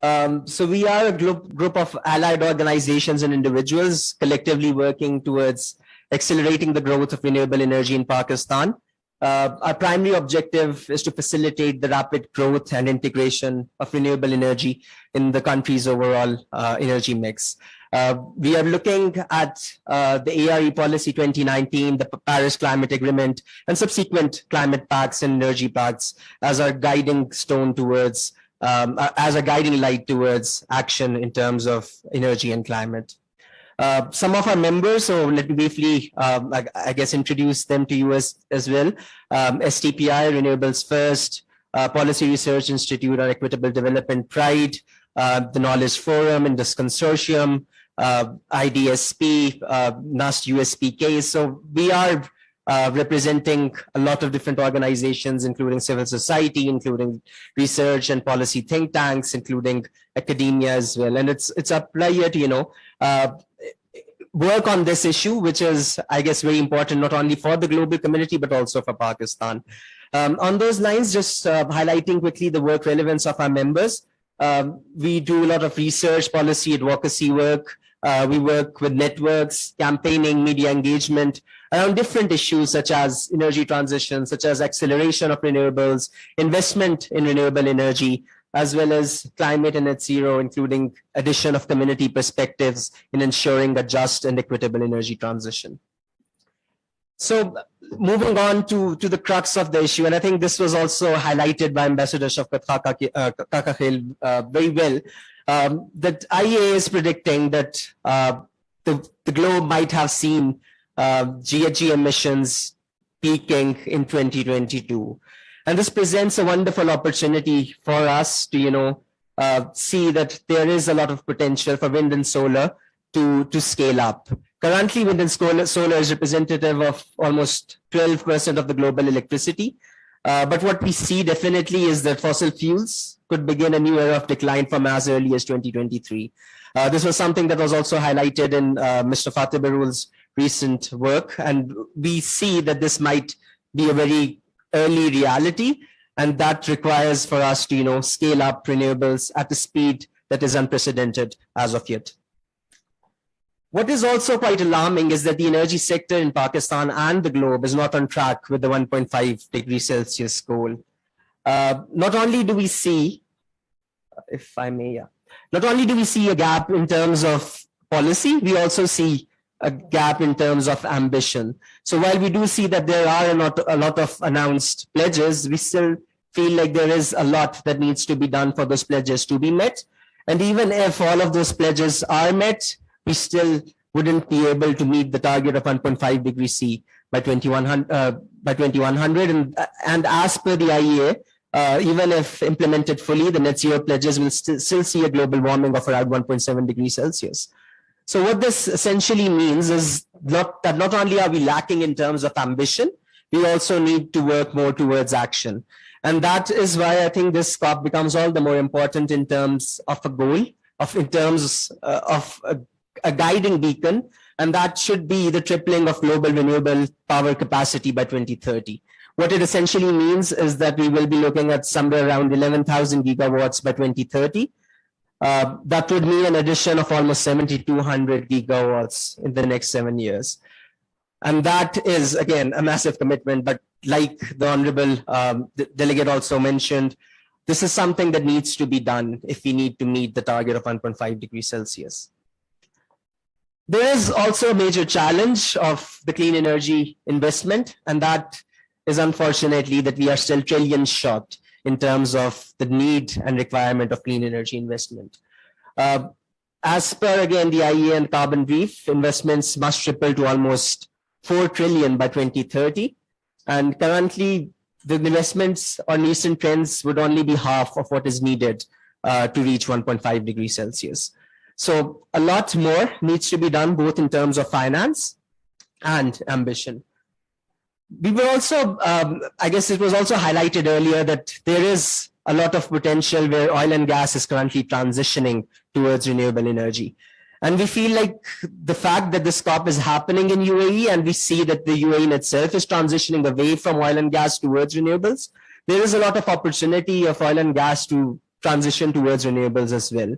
So we are a group of allied organizations and individuals collectively working towards accelerating the growth of renewable energy in Pakistan. Our primary objective is to facilitate the rapid growth and integration of renewable energy in the country's overall energy mix. We are looking at the ARE Policy 2019, the Paris Climate Agreement, and subsequent climate pacts and energy pacts as our guiding stone towards, as a guiding light towards action in terms of energy and climate. Some of our members, so let me briefly, I guess, introduce them to you as well. STPI, Renewables First, Policy Research Institute on Equitable Development, Pride, the Knowledge Forum, Indus Consortium, IDSP, NAST USPK. So we are representing a lot of different organizations, including civil society, including research and policy think tanks, including academia as well. And it's a pleasure to, work on this issue, which is, I guess, very important, not only for the global community, but also for Pakistan. On those lines, just highlighting quickly the work relevance of our members. We do a lot of research, policy, advocacy work. We work with networks, campaigning, media engagement around different issues such as energy transition, such as acceleration of renewables, investment in renewable energy, as well as climate and net zero, including addition of community perspectives in ensuring a just and equitable energy transition. So moving on to the crux of the issue, and I think this was also highlighted by Ambassador Shafkat Kakakil very well, that IEA is predicting that the globe might have seen GHG emissions peaking in 2022. And this presents a wonderful opportunity for us to, see that there is a lot of potential for wind and solar to scale up. Currently, wind and solar is representative of almost 12% of the global electricity. But what we see definitely is that fossil fuels could begin a new era of decline from as early as 2023. This was something that was also highlighted in Mr. Fateh Barul's recent work. And we see that this might be a very early reality, and that requires for us to scale up renewables at a speed that is unprecedented as of yet. What is also quite alarming is that the energy sector in Pakistan and the globe is not on track with the 1.5 degrees Celsius goal. Not only do we see, if I may, not only do we see a gap in terms of policy, we also see a gap in terms of ambition. So while we do see that there are a lot of announced pledges, we still feel like there is a lot that needs to be done for those pledges to be met. And even if all of those pledges are met, we still wouldn't be able to meet the target of 1.5 degrees C by 2100. And as per the IEA, even if implemented fully, the net zero pledges will still see a global warming of around 1.7 degrees Celsius. So what this essentially means is that not only are we lacking in terms of ambition, we also need to work more towards action. And that is why I think this COP becomes all the more important in terms of a goal, in terms of a guiding beacon, and that should be the tripling of global renewable power capacity by 2030. What it essentially means is that we will be looking at somewhere around 11,000 gigawatts by 2030. That would mean an addition of almost 7,200 gigawatts in the next 7 years. And that is, again, a massive commitment. But like the Honorable Delegate also mentioned, this is something that needs to be done if we need to meet the target of 1.5 degrees Celsius. There is also a major challenge of the clean energy investment, and that is unfortunately that we are still trillions short in terms of the need and requirement of clean energy investment. As per, again, the IEA and Carbon Brief, investments must triple to almost 4 trillion by 2030. And currently, the investments on recent trends would only be half of what is needed to reach 1.5 degrees Celsius. So a lot more needs to be done, both in terms of finance and ambition. We were also, I guess it was also highlighted earlier that there is a lot of potential where oil and gas is currently transitioning towards renewable energy. And we feel like the fact that this COP is happening in UAE, and we see that the UAE in itself is transitioning away from oil and gas towards renewables, there is a lot of opportunity of oil and gas to transition towards renewables as well.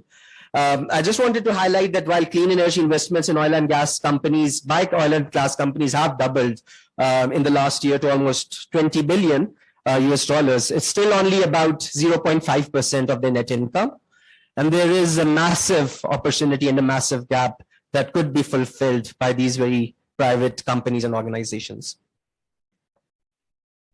I just wanted to highlight that while clean energy investments in oil and gas companies, by oil and gas companies, have doubled in the last year to almost 20 billion US dollars, it's still only about 0.5% of their net income. And there is a massive opportunity and a massive gap that could be fulfilled by these very private companies and organizations.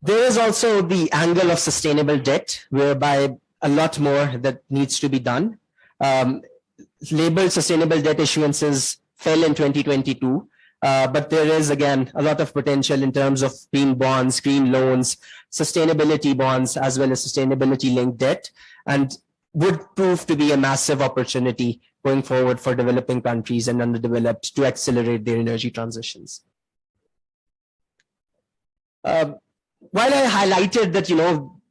There is also the angle of sustainable debt, whereby a lot more that needs to be done. Labeled sustainable debt issuances fell in 2022, But there is, again, a lot of potential in terms of green bonds, green loans, sustainability bonds, as well as sustainability linked debt, and would prove to be a massive opportunity going forward for developing countries and underdeveloped to accelerate their energy transitions. While I highlighted that,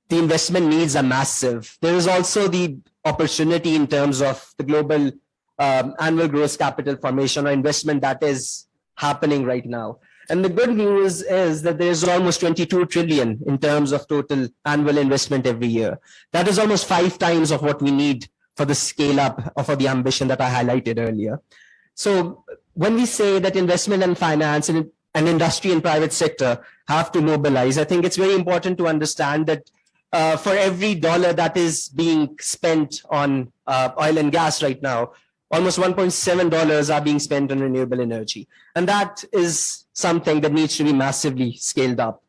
the investment needs are massive, there is also the opportunity in terms of the global annual gross capital formation or investment that is happening right now. And the good news is that there's almost 22 trillion in terms of total annual investment every year. That is almost 5 times of what we need for the scale up or for the ambition that I highlighted earlier. So when we say that investment and finance and industry and private sector have to mobilize, I think it's very important to understand that for every dollar that is being spent on oil and gas right now, almost $1.7 are being spent on renewable energy. And that is something that needs to be massively scaled up.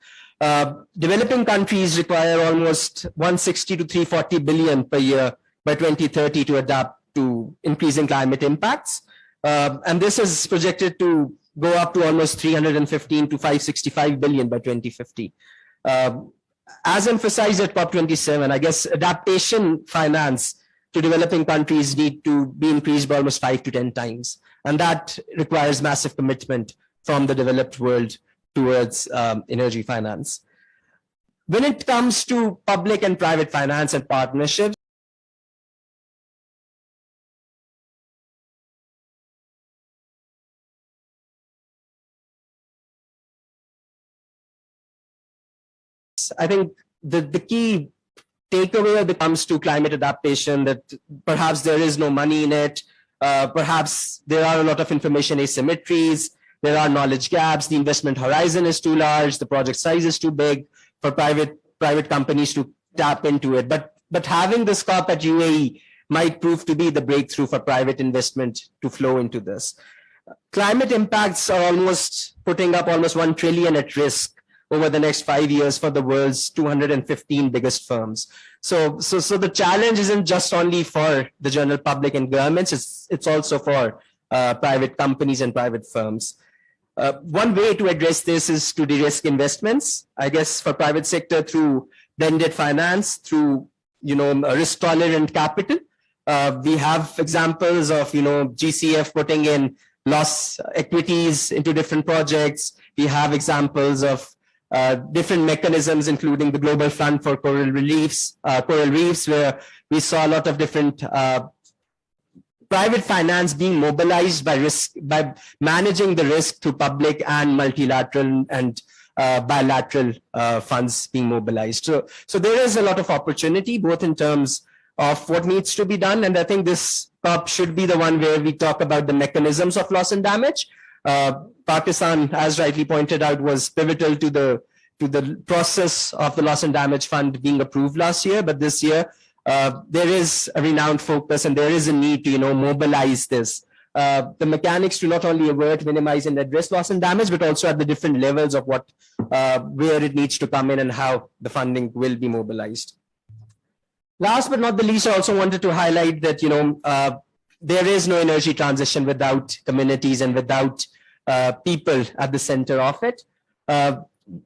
Developing countries require almost 160 to 340 billion per year by 2030 to adapt to increasing climate impacts. And this is projected to go up to almost 315 to 565 billion by 2050. As emphasized at COP27, I guess adaptation finance to developing countries need to be increased by almost 5 to 10 times. And that requires massive commitment from the developed world towards energy finance. When it comes to public and private finance and partnerships, I think the key takeaway when it comes to climate adaptation, that perhaps there is no money in it, perhaps there are a lot of information asymmetries, there are knowledge gaps, the investment horizon is too large, the project size is too big for private companies to tap into it. But having this COP at UAE might prove to be the breakthrough for private investment to flow into this. Climate impacts are almost putting up almost 1 trillion at risk over the next 5 years for the world's 215 biggest firms. So the challenge isn't just only for the general public and governments, it's also for private companies and private firms. One way to address this is to de-risk investments, I guess, for private sector through blended finance, through risk tolerant capital. We have examples of GCF putting in loss equities into different projects. We have examples of different mechanisms, including the Global Fund for Coral Reefs, where we saw a lot of different private finance being mobilized by managing the risk through public and multilateral and bilateral funds being mobilized. So there is a lot of opportunity, both in terms of what needs to be done, and I think this COP should be the one where we talk about the mechanisms of loss and damage. Pakistan, as rightly pointed out, was pivotal to the process of the loss and damage fund being approved last year. But this year, there is a renowned focus and there is a need to mobilize this. The mechanics to not only avert, minimize, and address loss and damage, but also at the different levels of where it needs to come in and how the funding will be mobilized. Last but not the least, I also wanted to highlight that there is no energy transition without communities and without people at the center of it.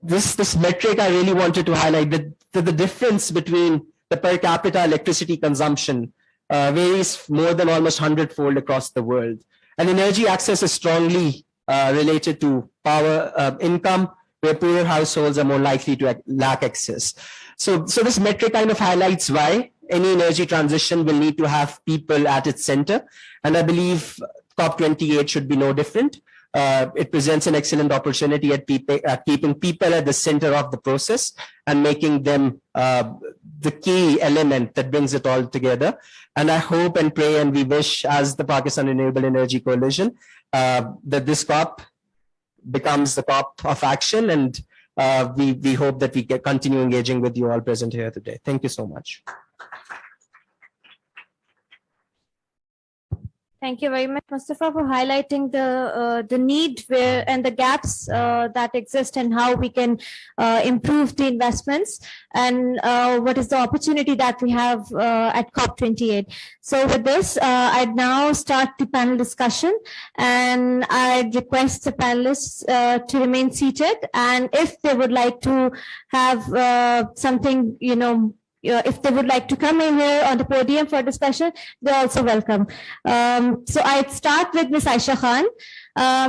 This metric I really wanted to highlight, that the difference between the per capita electricity consumption varies more than almost 100-fold across the world. And energy access is strongly related to power income, where poorer households are more likely to lack access. So this metric kind of highlights why any energy transition will need to have people at its center. And I believe COP28 should be no different. It presents an excellent opportunity at keeping people at the center of the process and making them the key element that brings it all together. And I hope and pray and we wish, as the Pakistan Renewable Energy Coalition, that this COP becomes the COP of action, and we hope that we can continue engaging with you all present here today. Thank you so much.
Thank you very much, Mustafa, for highlighting the need where and the gaps that exist and how we can improve the investments and what is the opportunity that we have at COP28. So with this, I'd now start the panel discussion, and I'd request the panelists to remain seated, and if they would like to have something, if they would like to come in here on the podium for discussion, they're also welcome. So I'd start with Ms. Aisha Khan.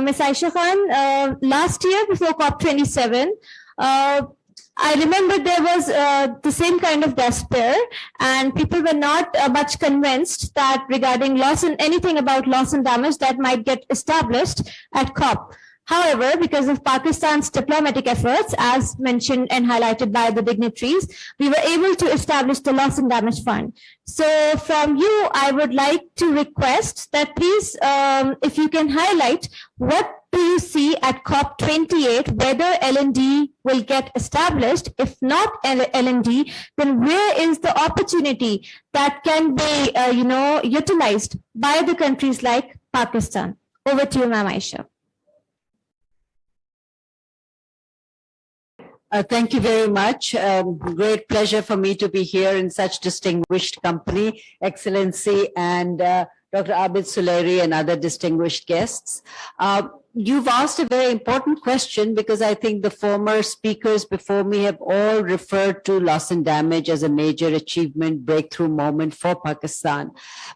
Ms. Aisha Khan, last year before COP27, I remember there was the same kind of despair, and people were not much convinced that regarding loss and anything about loss and damage that might get established at COP. However, because of Pakistan's diplomatic efforts, as mentioned and highlighted by the dignitaries, we were able to establish the Loss and Damage Fund. So from you, I would like to request that please, if you can highlight, what do you see at COP28, whether L&D will get established? If not L&D, then where is the opportunity that can be, utilized by the countries like Pakistan? Over to you, Ma'am Aisha.
Thank you very much. Great pleasure for me to be here in such distinguished company, Excellency, and Dr. Abid Suleri and other distinguished guests. You've asked a very important question, because I think the former speakers before me have all referred to loss and damage as a major achievement, breakthrough moment for Pakistan.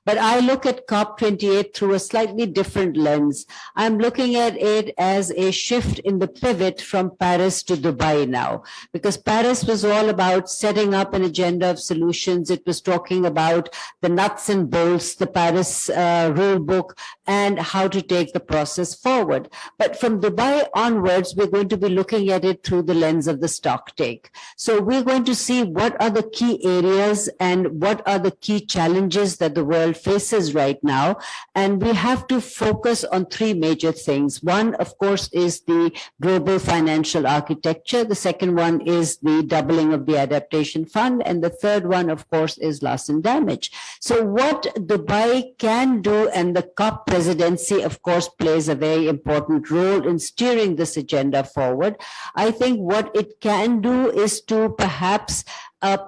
But I look at COP28 through a slightly different lens. I'm looking at it as a shift in the pivot from Paris to Dubai now, because Paris was all about setting up an agenda of solutions. It was talking about the nuts and bolts, the Paris rule book, and how to take the process forward. But from Dubai onwards, we're going to be looking at it through the lens of the stock take. So we're going to see what are the key areas and what are the key challenges that the world faces right now. And we have to focus on three major things. One, of course, is the global financial architecture. The second one is the doubling of the adaptation fund. And the third one, of course, is loss and damage. So what Dubai can do, and the COP presidency, of course, plays a very important role in steering this agenda forward. I think what it can do is to perhaps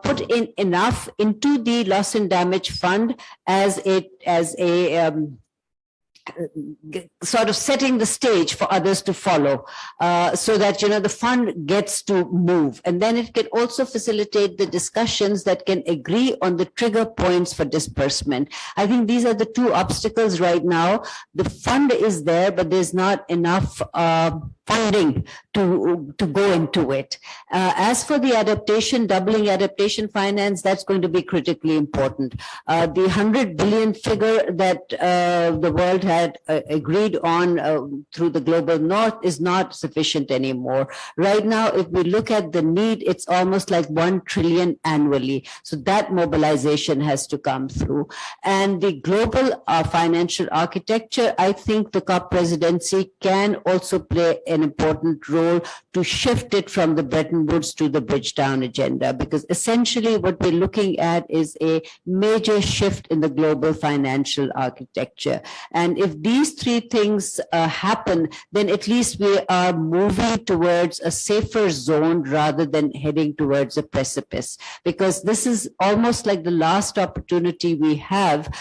put in enough into the loss and damage fund as a sort of setting the stage for others to follow, so that the fund gets to move, and then it can also facilitate the discussions that can agree on the trigger points for disbursement. I think these are the two obstacles right now. The fund is there, but there's not enough funding to go into it. As for the adaptation, doubling adaptation finance, that's going to be critically important. The 100 billion figure that the world had agreed on through the global north is not sufficient anymore. Right now, if we look at the need, it's almost like 1 trillion annually. So that mobilization has to come through. And the global financial architecture, I think the COP presidency can also play an important role to shift it from the Bretton Woods to the Bridgetown agenda, because essentially what we're looking at is a major shift in the global financial architecture. And if these three things happen, then at least we are moving towards a safer zone rather than heading towards a precipice, because this is almost like the last opportunity we have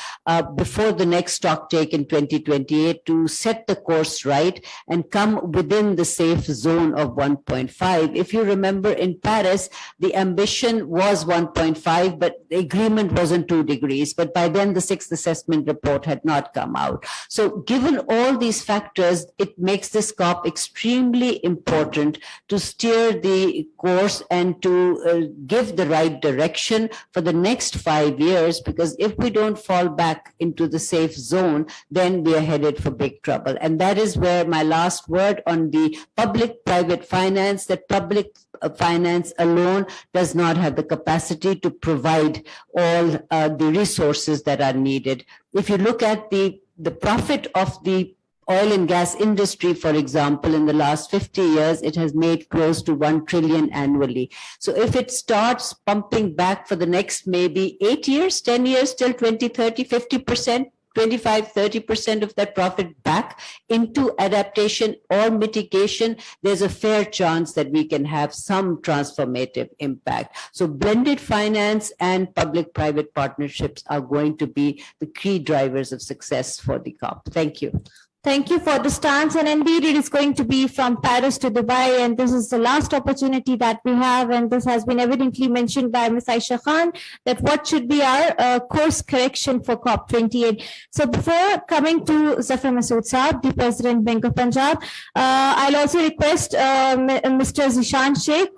before the next stock take in 2028 to set the course right and come within the safe zone of 1.5. If you remember, in Paris, the ambition was 1.5, but the agreement was on 2 degrees. But by then, the 6th assessment report had not come out. So given all these factors, it makes this COP extremely important to steer the course and to give the right direction for the next 5 years, because if we don't fall back into the safe zone, then we are headed for big trouble. And that is where my last word on the public-private finance, that public finance alone does not have the capacity to provide all the resources that are needed. If you look at the profit of the oil and gas industry, for example, in the last 50 years, it has made close to 1 trillion annually. So if it starts pumping back for the next maybe 8 years, 10 years, till 2030, 50%, 25, 30% of that profit back into adaptation or mitigation, there's a fair chance that we can have some transformative impact. So blended finance and public-private partnerships are going to be the key drivers of success for the COP. Thank you.
Thank you for the stance, and indeed it is going to be from Paris to Dubai, and this is the last opportunity that we have, and this has been evidently mentioned by Ms. Aisha Khan, that what should be our course correction for COP28. So before coming to Zafar Masood Saab, the President, Bank of Punjab, I'll also request Mr. Zishan Sheikh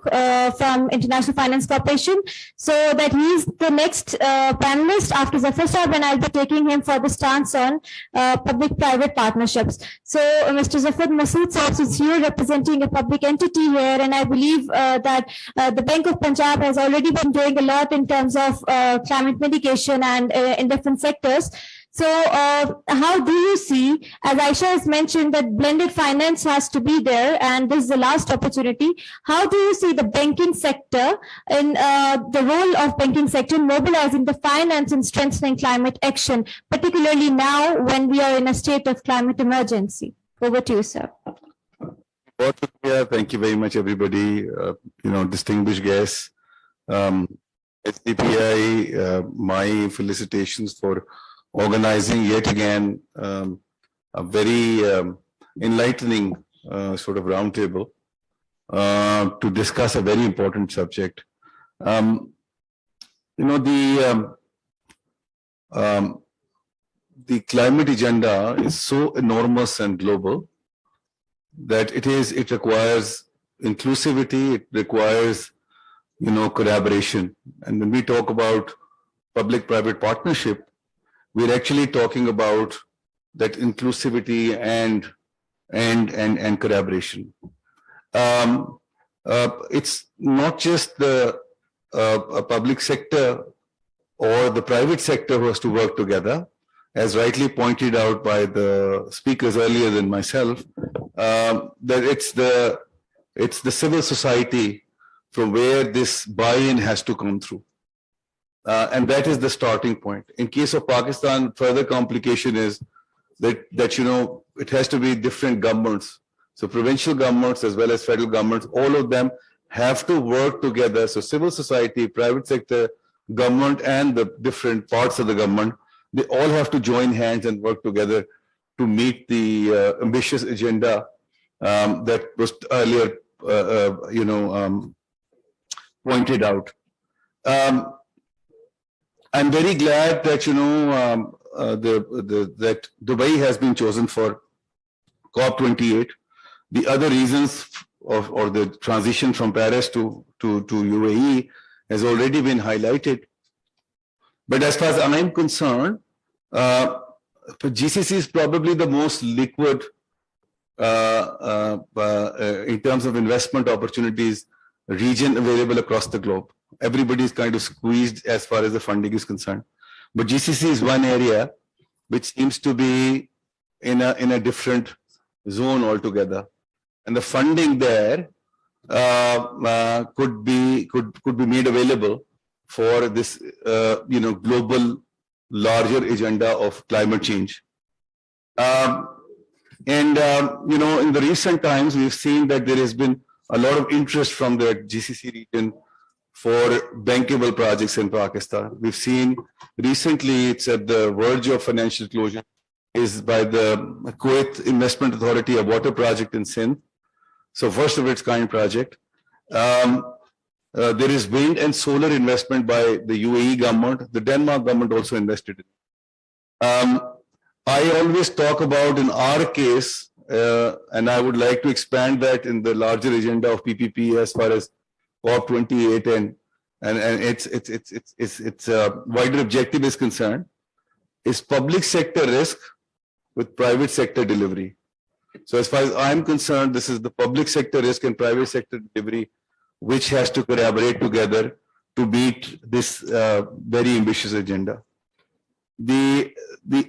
from International Finance Corporation, so that he's the next panelist after Zafar Saab, and I'll be taking him for the stance on public-private partnership. So, Mr. Zafar Masood Saab, since you're representing a public entity here, and I believe that the Bank of Punjab has already been doing a lot in terms of climate mitigation and in different sectors. So, how do you see, as Aisha has mentioned, that blended finance has to be there, and this is the last opportunity. How do you see the banking sector in the role of banking sector in mobilizing the finance and strengthening climate action, particularly now when we are in a state of climate emergency? Over to you, sir.
Thank you very much, everybody. Distinguished guests. SDPI, my felicitations for organizing yet again a very enlightening sort of roundtable to discuss a very important subject. The climate agenda is so enormous and global that it requires inclusivity, it requires collaboration. And when we talk about public-private partnership, we're actually talking about that inclusivity and collaboration. It's not just the public sector or the private sector who has to work together, as rightly pointed out by the speakers earlier than myself, that it's the civil society from where this buy-in has to come through. And that is the starting point. In case of Pakistan, further complication is that it has to be different governments. So provincial governments as well as federal governments, all of them have to work together. So civil society, private sector, government, and the different parts of the government, they all have to join hands and work together to meet the ambitious agenda that was earlier, pointed out. I'm very glad that that Dubai has been chosen for COP28. The other reasons or the transition from Paris to UAE has already been highlighted. But as far as I'm concerned, GCC is probably the most liquid in terms of investment opportunities region available across the globe. Everybody is kind of squeezed as far as the funding is concerned. But GCC is one area which seems to be in a different zone altogether. And the funding there could be made available for this global larger agenda of climate change. In the recent times, we've seen that there has been a lot of interest from the GCC region for bankable projects in Pakistan. We've seen recently, it's at the verge of financial closure, is by the Kuwait Investment Authority, a water project in Sindh. So first of its kind project. There is wind and solar investment by the UAE government. The Denmark government also invested in it. I always talk about in our case, and I would like to expand that in the larger agenda of PPP as far as COP28 and its wider objective is concerned, is public sector risk with private sector delivery. So as far as I'm concerned, this is the public sector risk and private sector delivery, which has to collaborate together to meet this very ambitious agenda. The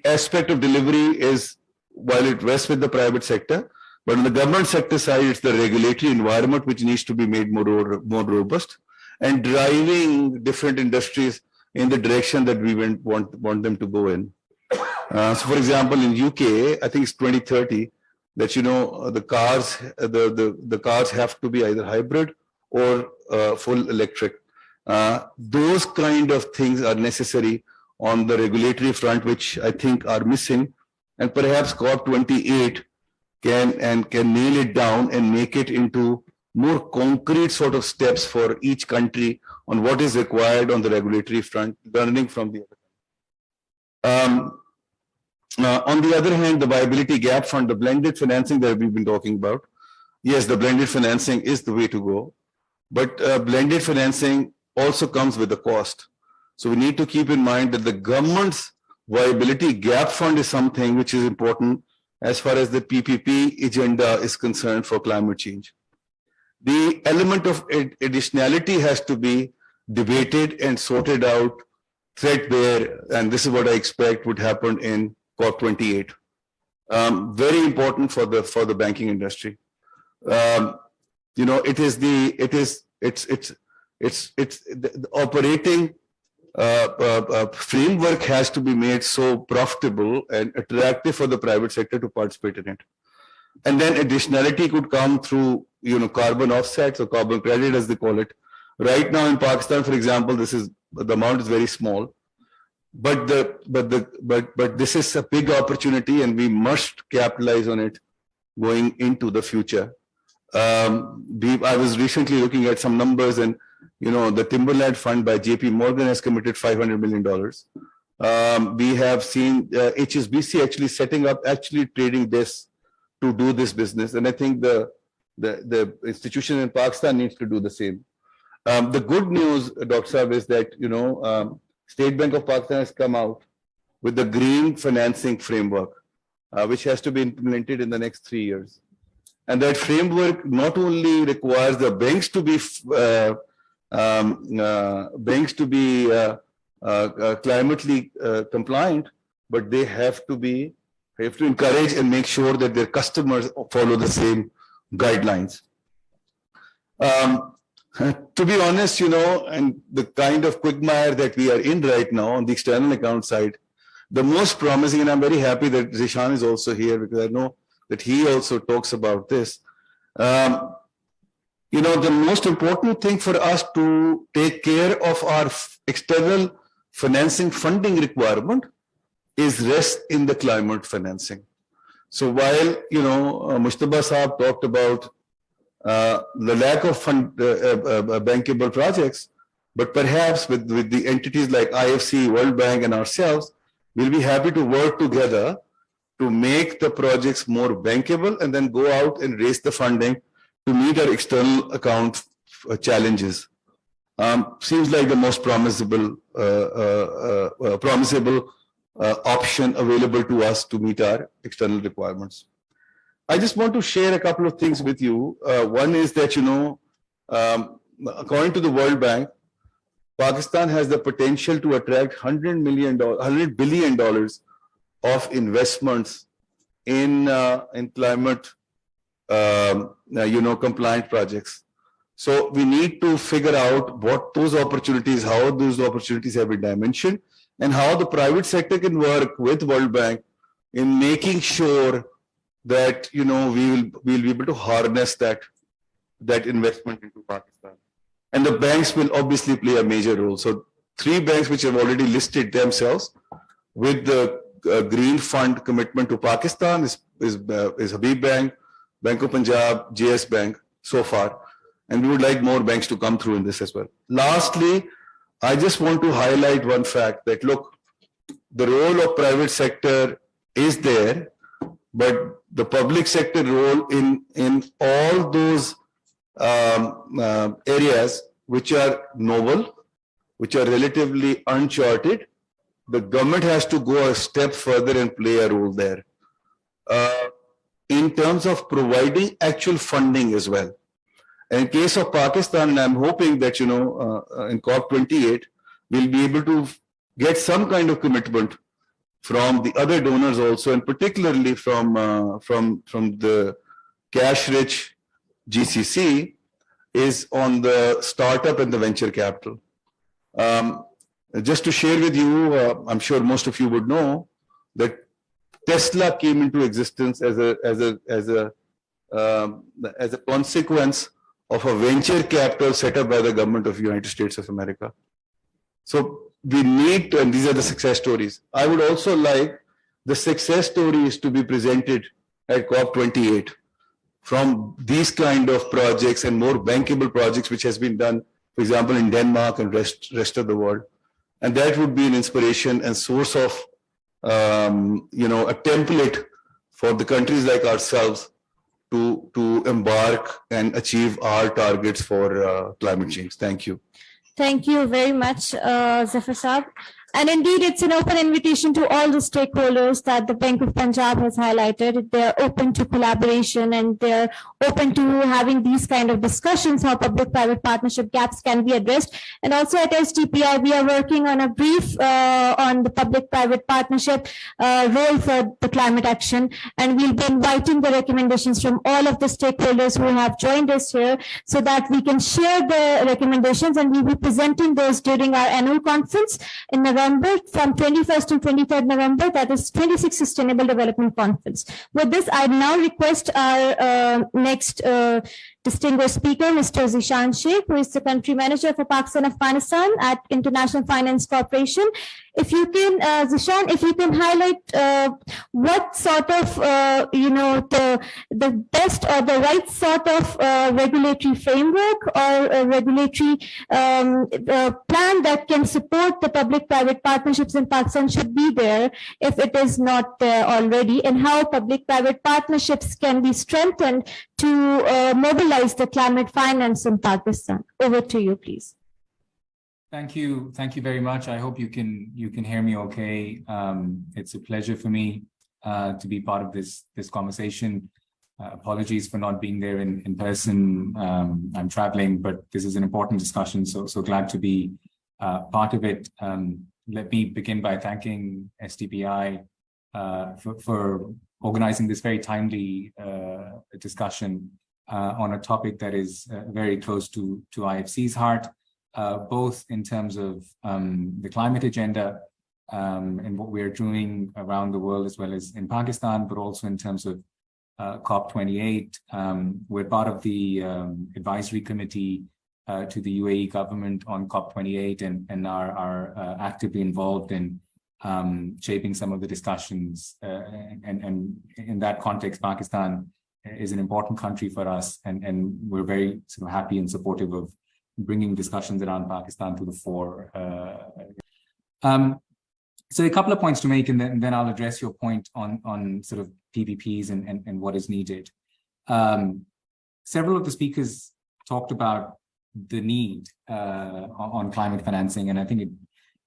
aspect of delivery is, while it rests with the private sector, but on the government sector side, it's the regulatory environment which needs to be made more robust and driving different industries in the direction that we want them to go in. So for example, in UK, I think it's 2030, that the cars have to be either hybrid or full electric. Those kind of things are necessary on the regulatory front, which I think are missing, and perhaps COP28 can nail it down and make it into more concrete sort of steps for each country on what is required on the regulatory front, learning from the other. On the other hand, the viability gap fund, the blended financing that we've been talking about, yes, the blended financing is the way to go, but blended financing also comes with a cost. So we need to keep in mind that the government's viability gap fund is something which is important as far as the PPP agenda is concerned for climate change. The element of additionality has to be debated and sorted out threadbare, and this is what I expect would happen in COP28. Very important for the banking industry. It is the operating framework has to be made so profitable and attractive for the private sector to participate in it. And then additionality could come through, carbon offsets or carbon credit, as they call it. Right now in Pakistan, for example, the amount is very small, but this is a big opportunity, and we must capitalize on it going into the future. I was recently looking at some numbers, and the Timberland Fund by JP Morgan has committed $500 million. We have seen HSBC actually setting up trading desks to do this business, and I think the institution in Pakistan needs to do the same. The good news, Dr. Saab, is that State Bank of Pakistan has come out with the green financing framework, which has to be implemented in the next 3 years. And that framework not only requires the banks to be climately compliant, but they have to encourage and make sure that their customers follow the same guidelines. To be honest, and the kind of quagmire that we are in right now on the external account side, the most promising, and I'm very happy that Zishan is also here because I know that he also talks about this. The most important thing for us to take care of our external financing funding requirement is rest in the climate financing. So while, Mushtaba Saab talked about the lack of bankable projects, but perhaps with the entities like IFC, World Bank, and ourselves, we'll be happy to work together to make the projects more bankable and then go out and raise the funding to meet our external account challenges. Seems like the most promisable option available to us to meet our external requirements. I just want to share a couple of things with you. One is that, according to the World Bank, Pakistan has the potential to attract $100 billion of investments in climate, compliant projects. So we need to figure out what those opportunities, how those opportunities have been dimensioned, and how the private sector can work with World Bank in making sure that we'll be able to harness that investment into Pakistan. And the banks will obviously play a major role. So 3 banks which have already listed themselves with the green fund commitment to Pakistan is Habib Bank, Bank of Punjab, JS Bank so far. And we would like more banks to come through in this as well. Lastly, I just want to highlight one fact that, look, the role of private sector is there, but the public sector role in all those areas which are novel, which are relatively uncharted, the government has to go a step further and play a role there. In terms of providing actual funding as well. And in case of Pakistan, and I'm hoping that, in COP28, we'll be able to get some kind of commitment from the other donors also, and particularly from the cash-rich GCC, is on the startup and the venture capital. Just to share with you, I'm sure most of you would know that Tesla came into existence as a consequence of a venture capital set up by the government of the United States of America. So we need, and these are the success stories. I would also like the success stories to be presented at COP28 from these kind of projects and more bankable projects, which has been done, for example, in Denmark and rest of the world. And that would be an inspiration and source of, a template for the countries like ourselves to embark and achieve our targets for climate change. Thank you.
Thank you very much, Zafar Saab. And indeed, it's an open invitation to all the stakeholders that the Bank of Punjab has highlighted. They're open to collaboration and they're open to having these kind of discussions, how public-private partnership gaps can be addressed. And also at STPI, we are working on a brief on the public-private partnership role for the climate action. And we'll be inviting the recommendations from all of the stakeholders who have joined us here so that we can share the recommendations, and we'll be presenting those during our annual conference in November from 21st to 23rd November, that is 26th Sustainable Development Conference. With this, I now request our next distinguished speaker, Mr. Zishan Sheikh, who is the country manager for Pakistan Afghanistan at International Finance Corporation. If you can, Zishan, if you can highlight what sort of, the best or the right sort of regulatory framework or a regulatory plan that can support the public-private partnerships in Pakistan should be there if it is not there already, and how public-private partnerships can be strengthened to mobilize the climate finance in Pakistan. Over to you, please.
Thank you very much. I hope you can hear me okay. It's a pleasure for me to be part of this conversation. Apologies for not being there in person. I'm traveling, but this is an important discussion, so glad to be part of it. Let me begin by thanking STPI for organizing this very timely discussion on a topic that is very close to IFC's heart, both in terms of the climate agenda and what we are doing around the world as well as in Pakistan, but also in terms of COP28. We're part of the advisory committee to the UAE government on COP28 and are actively involved in shaping some of the discussions. And in that context, Pakistan is an important country for us, and we're very sort of happy and supportive of bringing discussions around Pakistan to the fore. So a couple of points to make, and then I'll address your point on sort of PPPs and what is needed. Several of the speakers talked about the need on climate financing, and I think it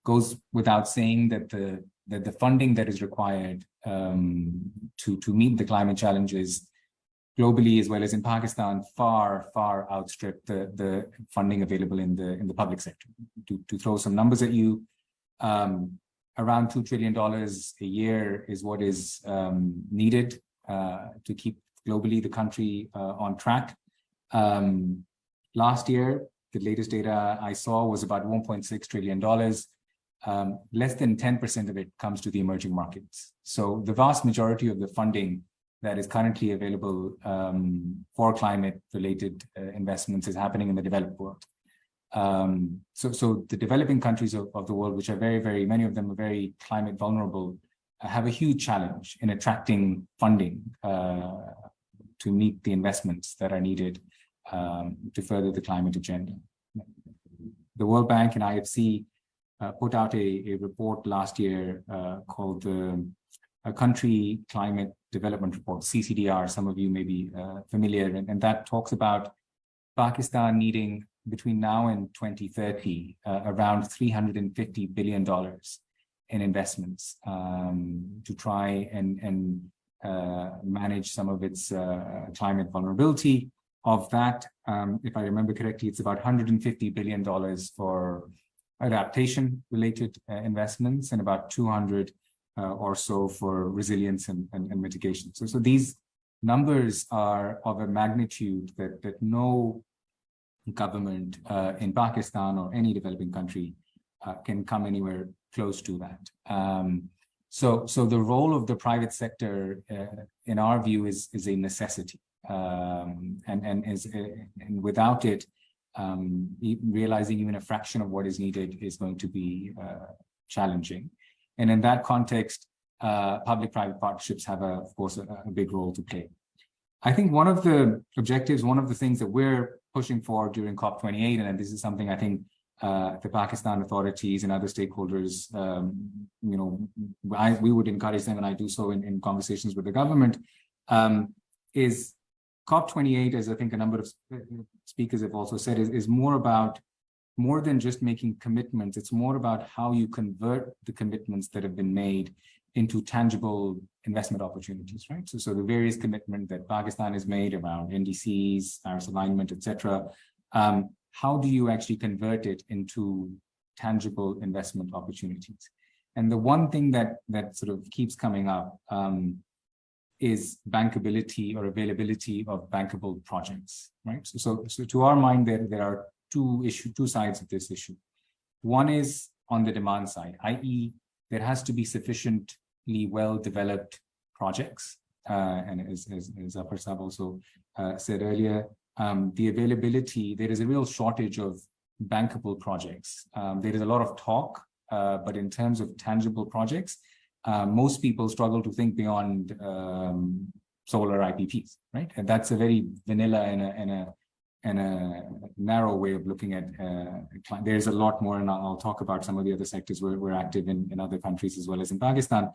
goes without saying that the funding that is required to meet the climate challenges globally as well as in Pakistan far outstrip the funding available in the public sector. To throw some numbers at you, around $2 trillion a year is what is needed to keep globally the country on track. Last year, the latest data I saw was about $1.6 trillion. Less than 10% of it comes to the emerging markets. So the vast majority of the funding that is currently available for climate-related investments is happening in the developed world. So the developing countries of the world, which are very, many of them are very climate vulnerable, have a huge challenge in attracting funding to meet the investments that are needed to further the climate agenda. The World Bank and IFC put out a report last year called the Country Climate Development Report, CCDR. Some of you may be familiar, and that talks about Pakistan needing between now and 2030 around $350 billion in investments to try and manage some of its climate vulnerability. Of that, if I remember correctly, it's about $150 billion for adaptation-related investments and about 200 or so for resilience and mitigation. So these numbers are of a magnitude that no government in Pakistan or any developing country can come anywhere close to that. So the role of the private sector, in our view, is a necessity, and without it, realizing even a fraction of what is needed is going to be challenging. And in that context, public-private partnerships have, of course, a big role to play. I think one of the objectives, one of the things that we're pushing for during COP28, and this is something I think the Pakistan authorities and other stakeholders, we would encourage them, and I do so in conversations with the government, is COP28, as I think a number of speakers have also said, is more than just making commitments. It's more about how you convert the commitments that have been made into tangible investment opportunities, right? So the various commitments that Pakistan has made around NDCs, Paris alignment, etc. How do you actually convert it into tangible investment opportunities? And the one thing that sort of keeps coming up is bankability or availability of bankable projects, right? So to our mind, there are two sides of this issue. One is on the demand side, i.e., there has to be sufficiently well-developed projects. And as Zafar Saab also said earlier, the availability, there is a real shortage of bankable projects. There is a lot of talk, but in terms of tangible projects, most people struggle to think beyond solar IPPs, right? And that's a very vanilla and a narrow way of looking at there's a lot more, and I'll talk about some of the other sectors where we're active in other countries as well as in Pakistan.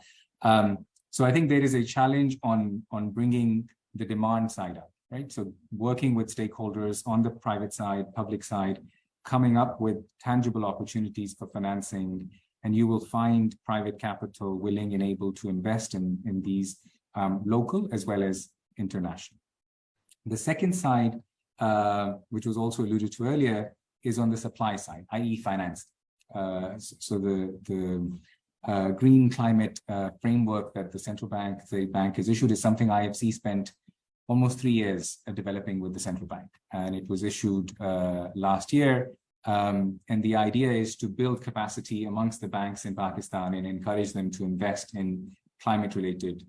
So I think there is a challenge on bringing the demand side up, right? So working with stakeholders on the private side, public side, coming up with tangible opportunities for financing, and you will find private capital willing and able to invest in these local as well as international. The second side, which was also alluded to earlier, is on the supply side, i.e. finance. So the green climate framework that the central bank, the bank has issued is something IFC spent almost 3 years developing with the central bank. And it was issued last year. And the idea is to build capacity amongst the banks in Pakistan and encourage them to invest in climate-related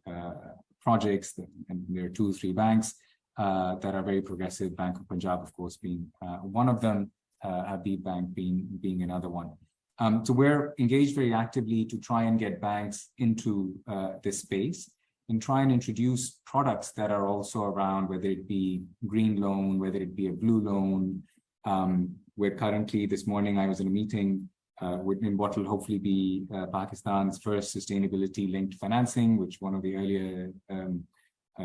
projects. And there are 2 or 3 banks that are very progressive, Bank of Punjab, of course, being one of them, Habib Bank being another one. So we're engaged very actively to try and get banks into this space and try and introduce products that are also around, whether it be green loan, whether it be a blue loan. Where currently this morning I was in a meeting in what will hopefully be Pakistan's first sustainability linked financing, which one of the earlier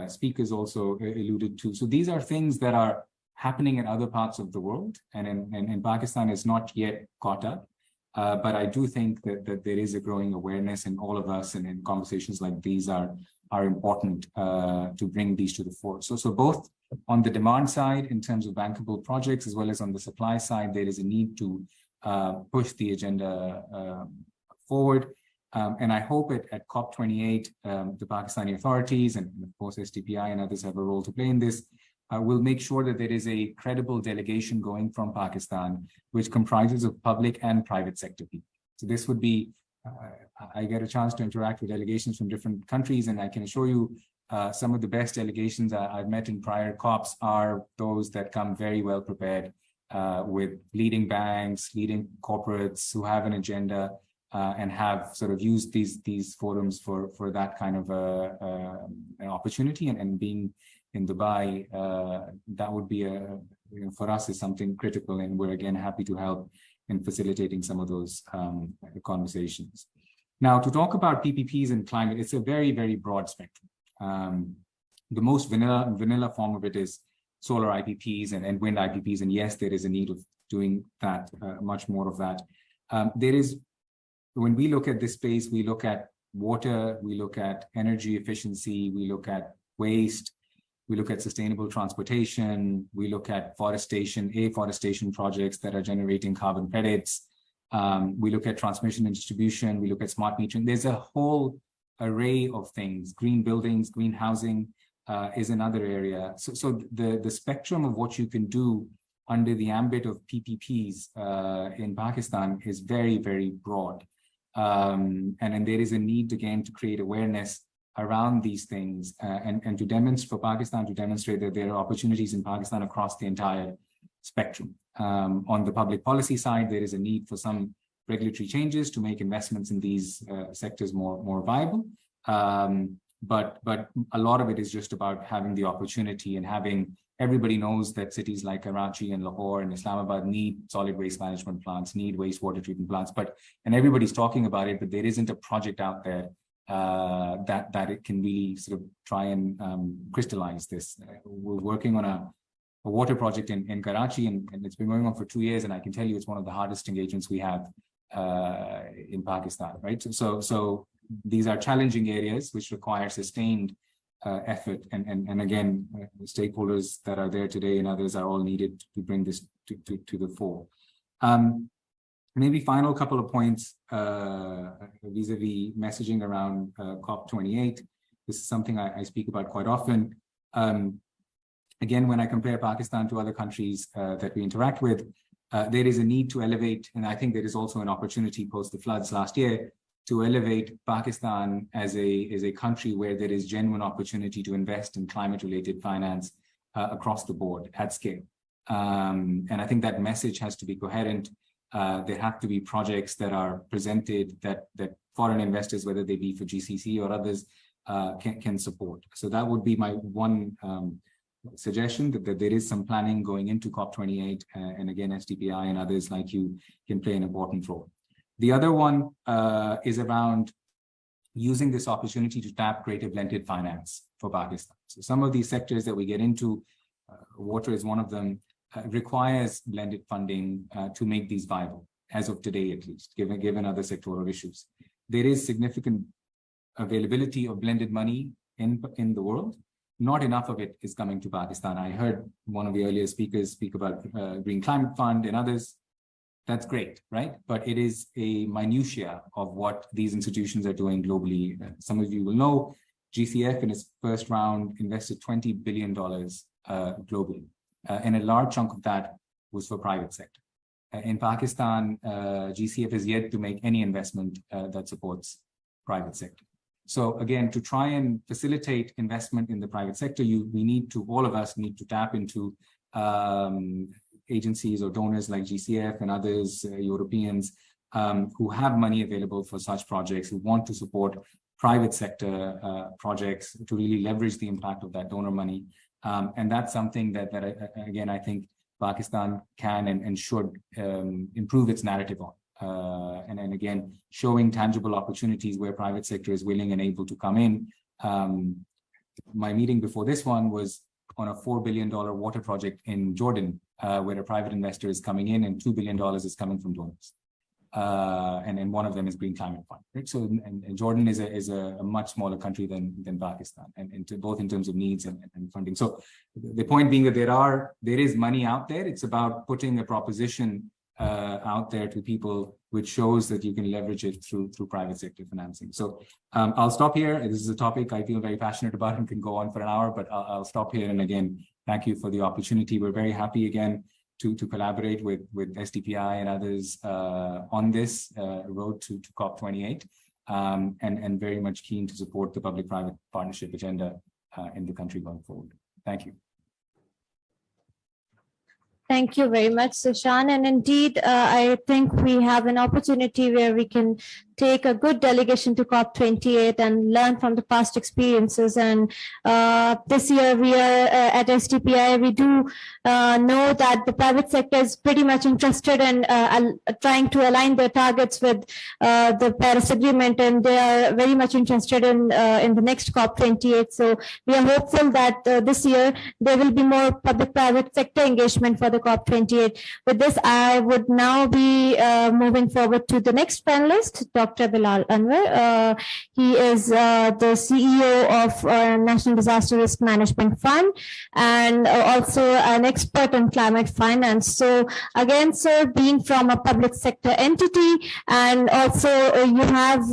speakers also alluded to. So these are things that are happening in other parts of the world, and in Pakistan is not yet caught up. But I do think that there is a growing awareness in all of us, and in conversations like these are important to bring these to the fore. So both on the demand side, in terms of bankable projects, as well as on the supply side, there is a need to push the agenda forward. And I hope at COP28, the Pakistani authorities, and of course STPI and others have a role to play in this, will make sure that there is a credible delegation going from Pakistan, which comprises of public and private sector people. So this would be, I get a chance to interact with delegations from different countries, and I can assure you some of the best delegations I've met in prior COPs are those that come very well prepared with leading banks, leading corporates who have an agenda and have sort of used these forums for that kind of an opportunity. And being in Dubai, that would be for us is something critical, and we're again happy to help in facilitating some of those conversations. Now, to talk about PPPs and climate, it's a very, very broad spectrum. The most vanilla form of it is solar IPPs and wind IPPs, and yes, there is a need of doing that, much more of that. When we look at this space, we look at water, we look at energy efficiency, we look at waste, we look at sustainable transportation, we look at afforestation projects that are generating carbon credits, we look at transmission and distribution, we look at smart metering. There's a whole array of things. Green buildings, green housing is another area. So the spectrum of what you can do under the ambit of PPPs in Pakistan is very, very broad. And then there is a need again to create awareness around these things and to demonstrate for Pakistan to demonstrate that there are opportunities in Pakistan across the entire spectrum. On the public policy side, there is a need for some regulatory changes to make investments in these sectors more viable. But a lot of it is just about having the opportunity and having everybody knows that cities like Karachi and Lahore and Islamabad need solid waste management plants, need wastewater treatment plants, and everybody's talking about it, but there isn't a project out there that it can really sort of try and crystallize this. We're working on a water project in Karachi, and it's been going on for 2 years, and I can tell you it's one of the hardest engagements we have in Pakistan, right? So these are challenging areas which require sustained effort, and again, stakeholders that are there today and others are all needed to bring this to the fore. Maybe final couple of points vis-a-vis messaging around COP28. This is something I speak about quite often. Again, when I compare Pakistan to other countries that we interact with, there is a need to elevate, and I think there is also an opportunity post the floods last year to elevate Pakistan as a country where there is genuine opportunity to invest in climate-related finance across the board at scale. And I think that message has to be coherent. There have to be projects that are presented that foreign investors, whether they be for GCC or others, can support. So that would be my one suggestion, that there is some planning going into COP28, and again, SDPI and others like you can play an important role. The other one is around using this opportunity to tap greater blended finance for Pakistan. So some of these sectors that we get into, water is one of them, requires blended funding to make these viable, as of today at least, given other sectoral issues. There is significant availability of blended money in the world. Not enough of it is coming to Pakistan. I heard one of the earlier speakers speak about Green Climate Fund and others. That's great, right? But it is a minutiae of what these institutions are doing globally. Some of you will know GCF in its first round invested $20 billion globally. And a large chunk of that was for private sector. In Pakistan, GCF is yet to make any investment that supports private sector. So again, to try and facilitate investment in the private sector, all of us need to tap into agencies or donors like GCF and others, Europeans, who have money available for such projects, who want to support private sector projects to really leverage the impact of that donor money. And that's something that again, I think Pakistan can and should improve its narrative on. And again, showing tangible opportunities where private sector is willing and able to come in. My meeting before this one was on a $4 billion water project in Jordan, where a private investor is coming in and $2 billion is coming from donors. And one of them is Green Climate Fund. Right? So and Jordan is a much smaller country than Pakistan, and both in terms of needs and funding. So the point being that there is money out there. It's about putting a proposition out there to people which shows that you can leverage it through private sector financing. So I'll stop here. This is a topic I feel very passionate about and can go on for an hour, but I'll stop here. And again, thank you for the opportunity. We're very happy again to collaborate with SDPI and others on this road to COP28, and very much keen to support the public-private partnership agenda in the country going forward. Thank you.
Thank you very much, Sushan. And indeed, I think we have an opportunity where we can take a good delegation to COP28 and learn from the past experiences. And this year we are at SDPI, we do know that the private sector is pretty much interested in trying to align their targets with the Paris Agreement, and they are very much interested in the next COP28. So we are hopeful that this year there will be more public-private sector engagement for the COP28. With this, I would now be moving forward to the next panelist, Dr. Bilal Anwar. He is the CEO of National Disaster Risk Management Fund and also an expert on climate finance. So again, sir, being from a public sector entity, and also you have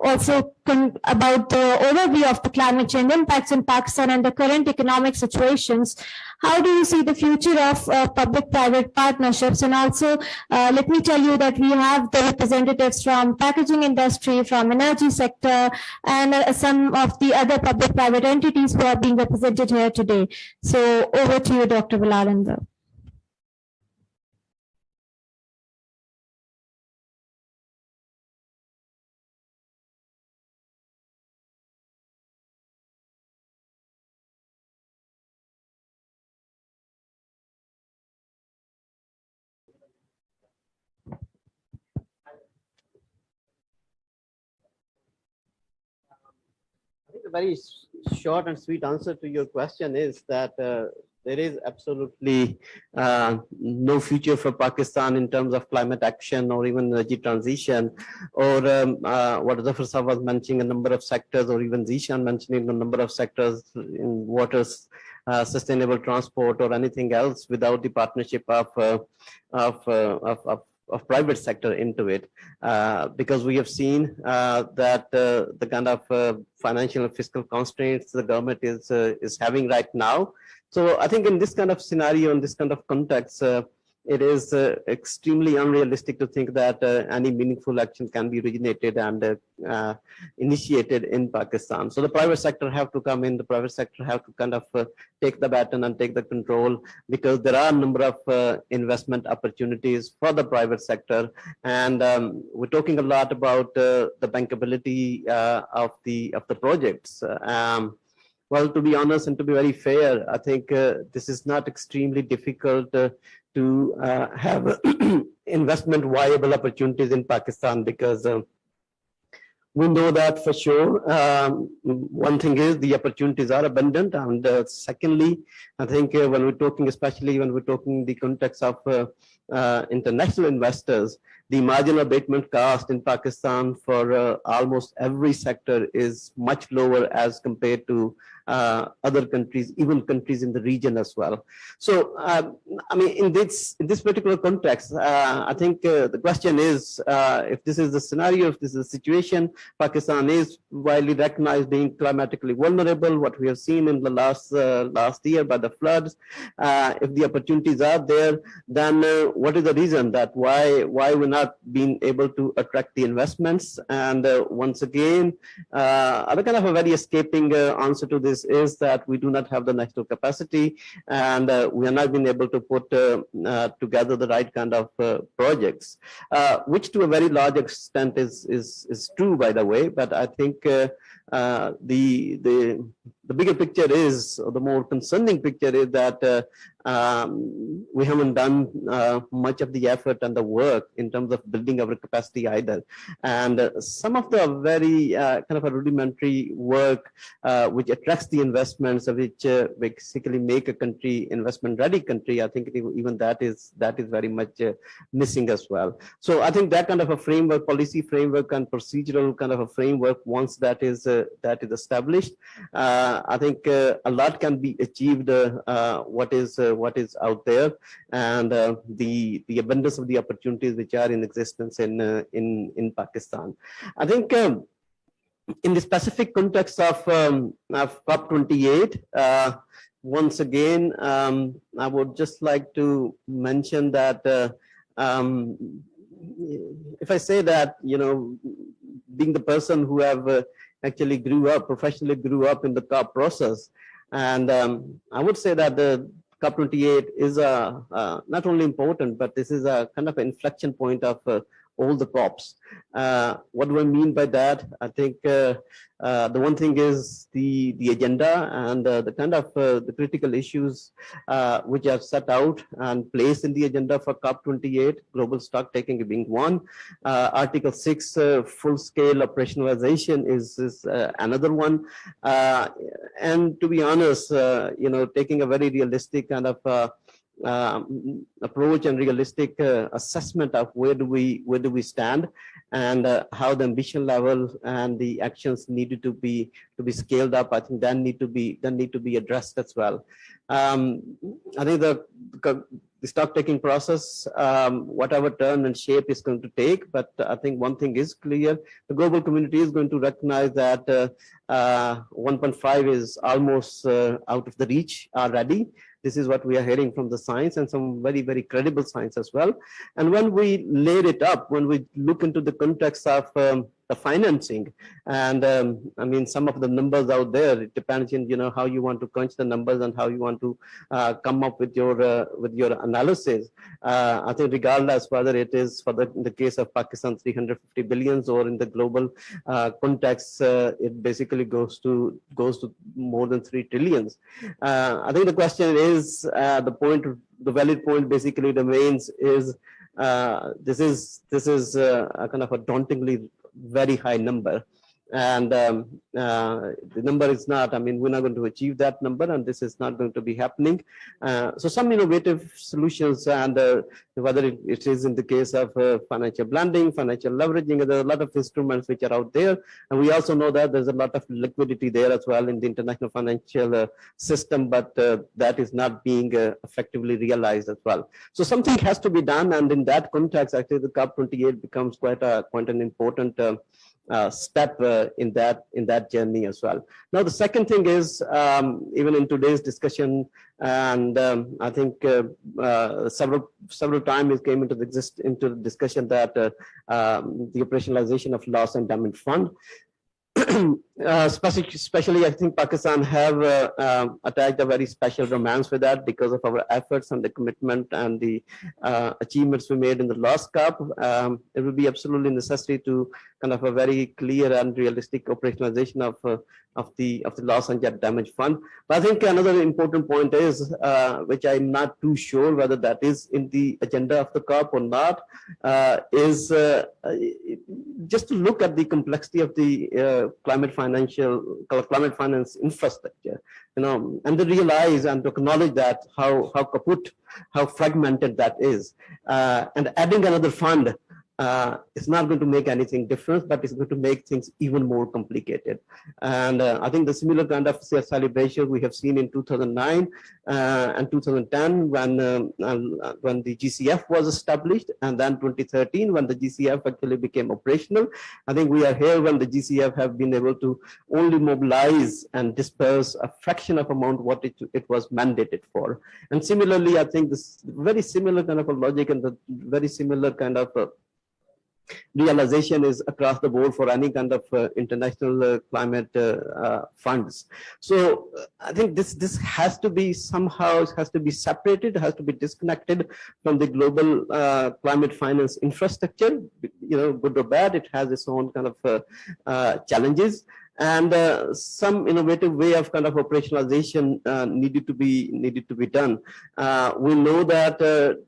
also about the overview of the climate change impacts in Pakistan and the current economic situations. How do you see the future of public-private partnerships? And also, let me tell you that we have the representatives from packaging industry, from energy sector, and some of the other public-private entities who are being represented here today. So over to you, Dr. Valalandar.
I think a very short and sweet answer to your question is that there is absolutely no future for Pakistan in terms of climate action or even energy transition, or what Zafar Sahab was mentioning, a number of sectors, or even Zishan mentioning a number of sectors in waters, sustainable transport, or anything else without the partnership of private sector into it, because we have seen that the kind of financial and fiscal constraints the government is having right now. So I think in this kind of scenario, in this kind of context, it is extremely unrealistic to think that any meaningful action can be originated and initiated in Pakistan. So the private sector have to come in, the private sector have to kind of take the baton and take the control, because there are a number of investment opportunities for the private sector. And we're talking a lot about the bankability of the projects. Well, to be honest and to be very fair, I think this is not extremely difficult to have investment viable opportunities in Pakistan, because we know that for sure. One thing is the opportunities are abundant, and secondly, I think when we're talking, especially when we're talking in the context of international investors, the marginal abatement cost in Pakistan for almost every sector is much lower as compared to other countries, even countries in the region as well. So, I mean, in this particular context, I think the question is, if this is the scenario, if this is the situation, Pakistan is widely recognized being climatically vulnerable. What we have seen in the last year by the floods, if the opportunities are there, then what is the reason that why we're not being able to attract the investments? And once again, other kind of a very escaping answer to this is that we do not have the national capacity, and we are not being able to put together the right kind of projects, which to a very large extent is true, by the way. But I think the bigger picture is, or the more concerning picture is that we haven't done much of the effort and the work in terms of building our capacity either. And some of the very kind of a rudimentary work which attracts the investments, which basically make a country investment ready country, I think even that is very much missing as well. So I think that kind of a framework, policy framework and procedural kind of a framework, once that is established, I think a lot can be achieved. What is out there, and the abundance of the opportunities which are in existence in Pakistan. I think in the specific context of COP28, once again, I would just like to mention that if I say that, being the person who have actually professionally grew up in the COP process, and I would say that the COP28 is not only important, but this is a kind of an inflection point of all the COPs. What do I mean by that? I think the one thing is the agenda and the kind of the critical issues which are set out and placed in the agenda for COP28, global stock taking being one. Article 6, full-scale operationalization is another one. And to be honest, taking a very realistic kind of approach and realistic assessment of where do we stand, and how the ambition level and the actions needed to be scaled up. I think that need to be addressed as well. I think the stock taking process, whatever turn and shape is going to take. But I think one thing is clear: the global community is going to recognize that 1.5 is almost out of the reach already. This is what we are hearing from the science, and some very, very credible science as well. And when we layer it up, when we look into the context of the financing, and I mean, some of the numbers out there, it depends on, how you want to crunch the numbers and how you want to come up with your analysis. I think regardless whether it is for in the case of Pakistan 350 billions, or in the global context, it basically goes to more than 3 trillions. I think the question is, the valid point basically remains is, this is a kind of a dauntingly very high number. And the number is not, I mean, we're not going to achieve that number, and this is not going to be happening. So some innovative solutions, and whether it is in the case of financial blending, financial leveraging, there are a lot of instruments which are out there. And we also know that there's a lot of liquidity there as well in the international financial system, but that is not being effectively realized as well. So something has to be done. And in that context, actually, the COP28 becomes quite an important step in that journey as well. Now, the second thing is, even in today's discussion, and I think several times it came into the discussion that the operationalization of loss and damage fund. Especially, I think Pakistan have attached a very special romance with that because of our efforts and the commitment and the achievements we made in the last COP. It will be absolutely necessary to kind of a very clear and realistic operationalization of the loss and damage fund. But I think another important point is, which I'm not too sure whether that is in the agenda of the COP or not, is just to look at the complexity of the climate finance infrastructure, and to realize and to acknowledge that how kaput, how fragmented that is, and adding another fund it's not going to make anything different, but it's going to make things even more complicated. And I think the similar kind of celebration we have seen in 2009 and 2010 when the GCF was established, and then 2013 when the GCF actually became operational. I think we are here when the GCF have been able to only mobilize and disperse a fraction of amount what it was mandated for. And similarly, I think this very similar kind of a logic and the very similar kind of realization is across the board for any kind of international climate funds. So I think this has to be somehow, it has to be separated, has to be disconnected from the global climate finance infrastructure. Good or bad, it has its own kind of challenges. And some innovative way of kind of operationalization needed to be done. We know that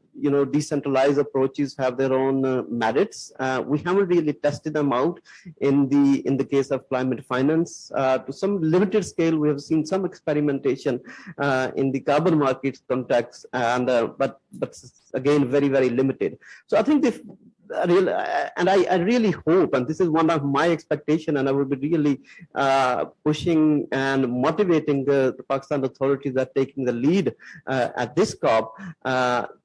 decentralized approaches have their own merits. We haven't really tested them out in the case of climate finance. To some limited scale, we have seen some experimentation in the carbon markets context, and but again very, very limited. So I think this. I really hope, and this is one of my expectation, and I will be really pushing and motivating the Pakistan authorities that are taking the lead at this COP,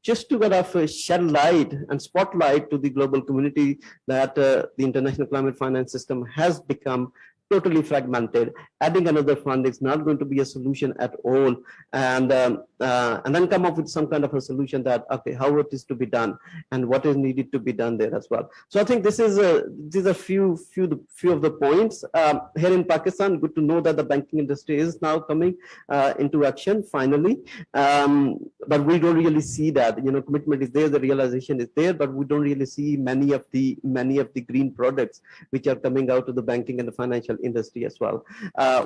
just to kind of shed light and spotlight to the global community that the international climate finance system has become totally fragmented. Adding another fund is not going to be a solution at all, and then come up with some kind of a solution that, okay, how it is to be done and what is needed to be done there as well. So I think this is these are few of the points here in Pakistan. Good to know that the banking industry is now coming into action finally, but we don't really see that. Commitment is there, the realization is there, but we don't really see many of the green products which are coming out of the banking and the financial industry as well.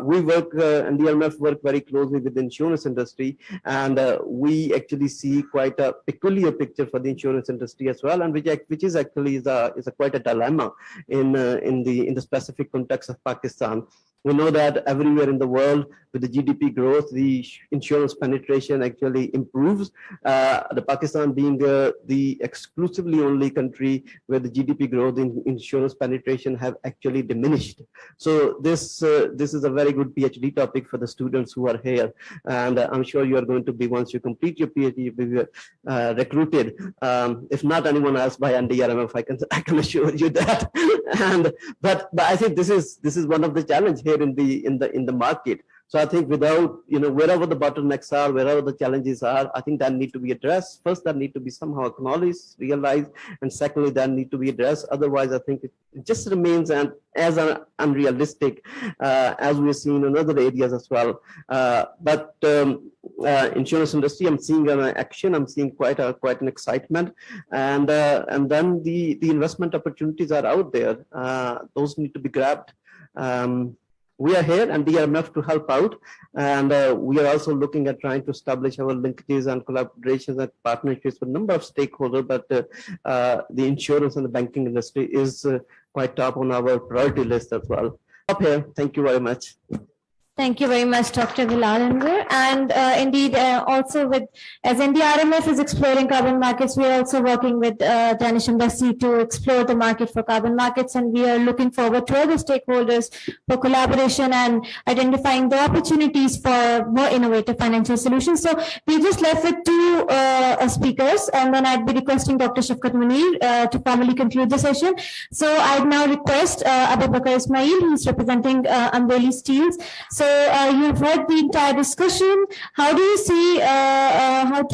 We work and the IMF work very closely with the insurance industry, and we actually see quite a peculiar picture for the insurance industry as well, and which is actually is a quite a dilemma in the specific context of Pakistan. We know that everywhere in the world, with the GDP growth, the insurance penetration actually improves. The Pakistan being the exclusively only country where the GDP growth in insurance penetration have actually diminished. So So this is a very good PhD topic for the students who are here, and I'm sure you are going to be, once you complete your PhD, you'll be recruited. If not anyone else by NDRMF, I can assure you that. And but I think this is one of the challenge here in the market. So I think without, wherever the bottlenecks are, wherever the challenges are, I think that need to be addressed. First, that need to be somehow acknowledged, realized, and secondly, that need to be addressed. Otherwise, I think it just remains as unrealistic as we're seeing in other areas as well. But insurance industry, I'm seeing an action. I'm seeing quite an excitement, and then the investment opportunities are out there. Those need to be grabbed. We are here and DRMF to help out, and we are also looking at trying to establish our linkages and collaborations and partnerships with a number of stakeholders, but the insurance and the banking industry is quite top on our priority list as well. Up here, thank you very much.
Thank you very much, Dr. Vilalandar. And indeed, also as NDRMF is exploring carbon markets, we are also working with Danish Embassy to explore the market for carbon markets. And we are looking forward to other stakeholders for collaboration and identifying the opportunities for more innovative financial solutions. So we just left with two speakers, and then I'd be requesting Dr. Shafkat Munir to formally conclude the session. So I'd now request Abu Bakr Ismail, who's representing Amreli Steels. So you've heard the entire discussion. How do you see and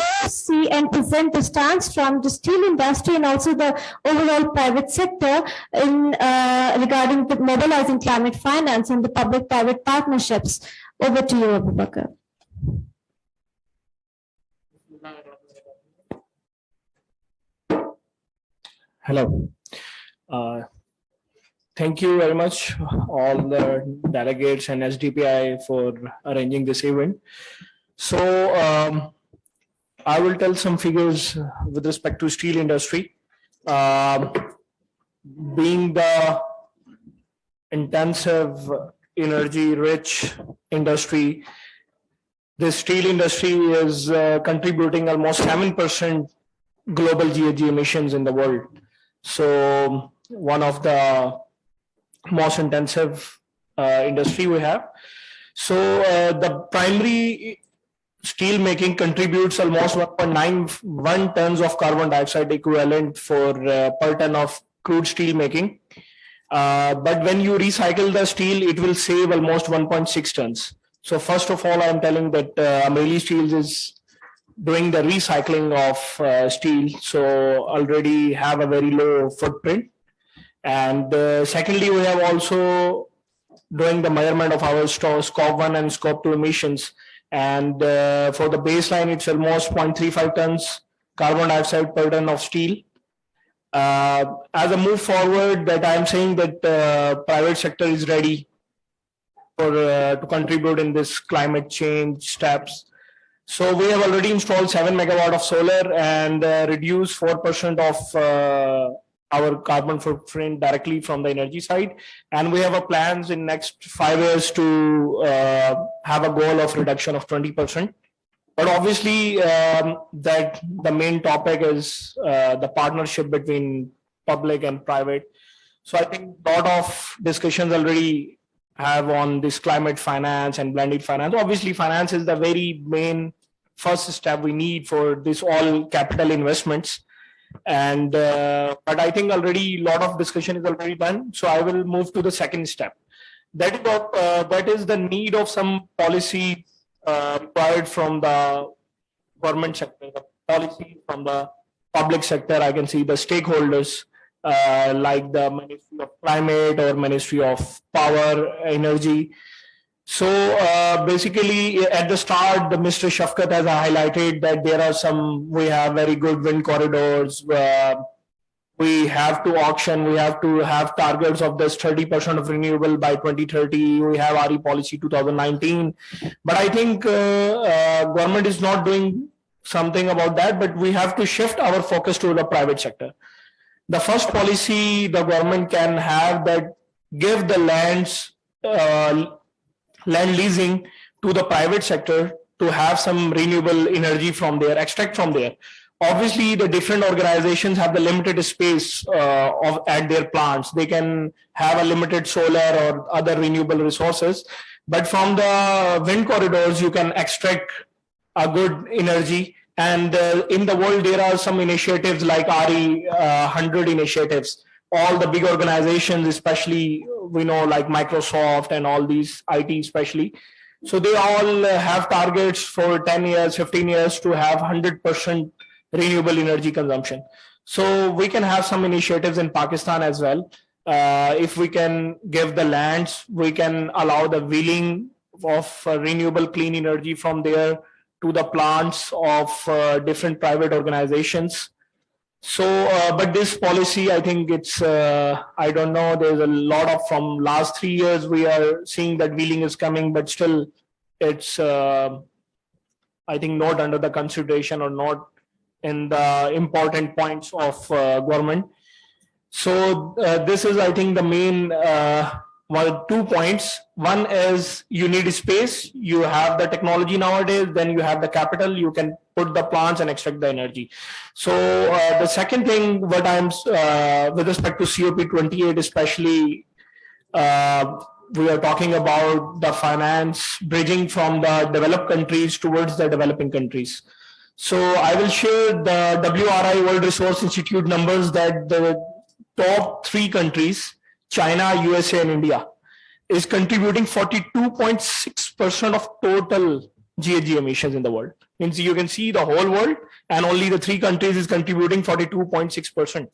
present the stance from the steel industry and also the overall private sector in regarding the mobilizing climate finance and the public-private partnerships? Over to you, Abu Bakr.
Hello. Thank you very much, all the delegates and SDPI for arranging this event. So I will tell some figures with respect to steel industry. Being the intensive, energy-rich industry, the steel industry is contributing almost 7% global GHG emissions in the world. So one of the most intensive industry we have. So the primary steel making contributes almost 1.91 tons of carbon dioxide equivalent for per ton of crude steel making. But when you recycle the steel, it will save almost 1.6 tons. So first of all, I'm telling that Amreli Steels is doing the recycling of steel, so already have a very low footprint. And secondly, we have also doing the measurement of our scope 1 and scope 2 emissions. And for the baseline, it's almost 0.35 tons carbon dioxide per ton of steel. As a move forward, that I'm saying that private sector is ready for to contribute in this climate change steps. So we have already installed 7 megawatt of solar and reduced 4% of our carbon footprint directly from the energy side. And we have a plans in next 5 years to have a goal of reduction of 20%. But obviously that the main topic is the partnership between public and private. So I think a lot of discussions already have on this climate finance and blended finance. Obviously finance is the very main first step we need for this all capital investments. And but I think already a lot of discussion is already done. So I will move to the second step. That is the need of some policy required from the government sector, the policy from the public sector. I can see the stakeholders like the Ministry of Climate or Ministry of Power, Energy. So basically at the start, the Mr. Shafkat has highlighted that there are some, we have very good wind corridors. We have to auction, we have to have targets of this 30% of renewable by 2030. We have RE policy 2019. But I think government is not doing something about that, but we have to shift our focus to the private sector. The first policy the government can have that give the land leasing to the private sector to have some renewable energy from there, extract from there. Obviously, the different organizations have the limited space at their plants. They can have a limited solar or other renewable resources, but from the wind corridors, you can extract a good energy. And in the world, there are some initiatives like RE 100 initiatives. All the big organizations, especially we know like Microsoft and all these IT especially. So they all have targets for 10 years, 15 years to have 100% renewable energy consumption. So we can have some initiatives in Pakistan as well. If we can give the lands, we can allow the wheeling of renewable clean energy from there to the plants of different private organizations. So, but this policy, I think it's, I don't know, there's a lot of, from last 3 years, we are seeing that wheeling is coming, but still it's, I think, not under the consideration or not in the important points of government. So this is, I think, the main 2 points. One is you need space. You have the technology nowadays, then you have the capital. You can put the plants and extract the energy. So the second thing, what I'm with respect to COP28, especially, we are talking about the finance bridging from the developed countries towards the developing countries. So I will share the WRI, World Resource Institute numbers that the top 3 countries, China, USA, and India, is contributing 42.6% of total GHG emissions in the world. Means you can see the whole world, and only the 3 countries is contributing 42.6%.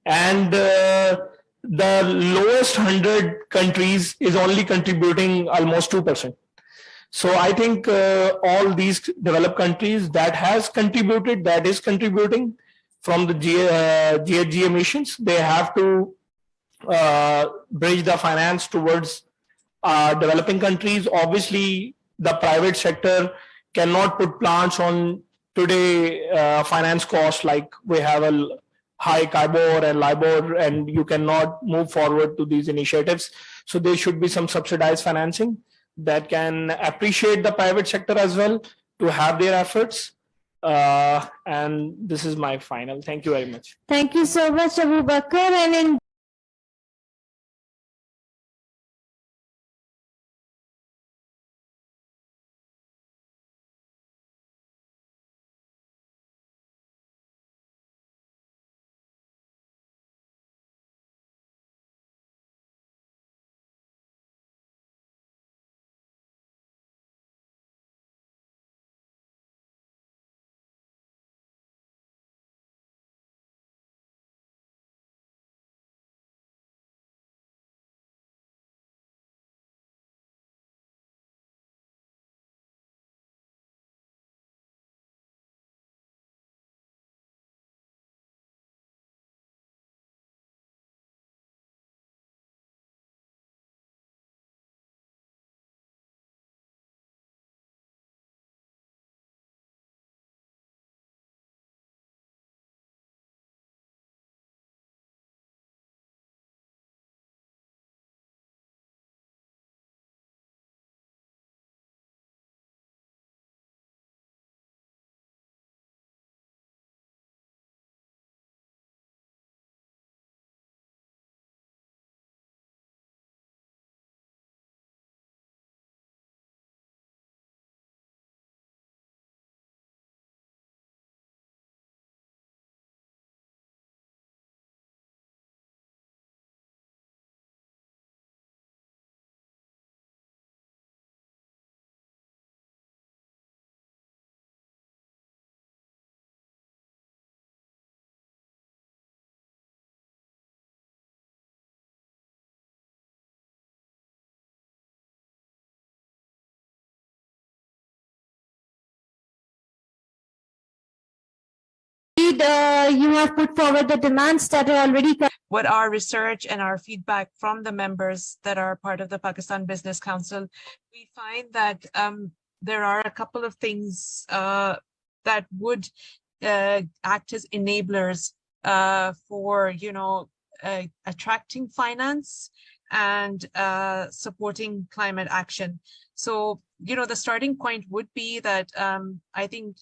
And the lowest 100 countries is only contributing almost 2%. So I think all these developed countries that is contributing from the GHG emissions, they have to bridge the finance towards developing countries. Obviously, the private sector cannot put plants on today finance costs, like we have a high CIBOR and LIBOR, and you cannot move forward to these initiatives. So there should be some subsidized financing that can appreciate the private sector as well to have their efforts. And this is my final. Thank you very much.
Thank you so much, Abu Bakr. And in you have put forward the demands that are already.
What our research and our feedback from the members that are part of the Pakistan Business Council, we find that there are a couple of things that would act as enablers for, attracting finance and supporting climate action. So, the starting point would be that I think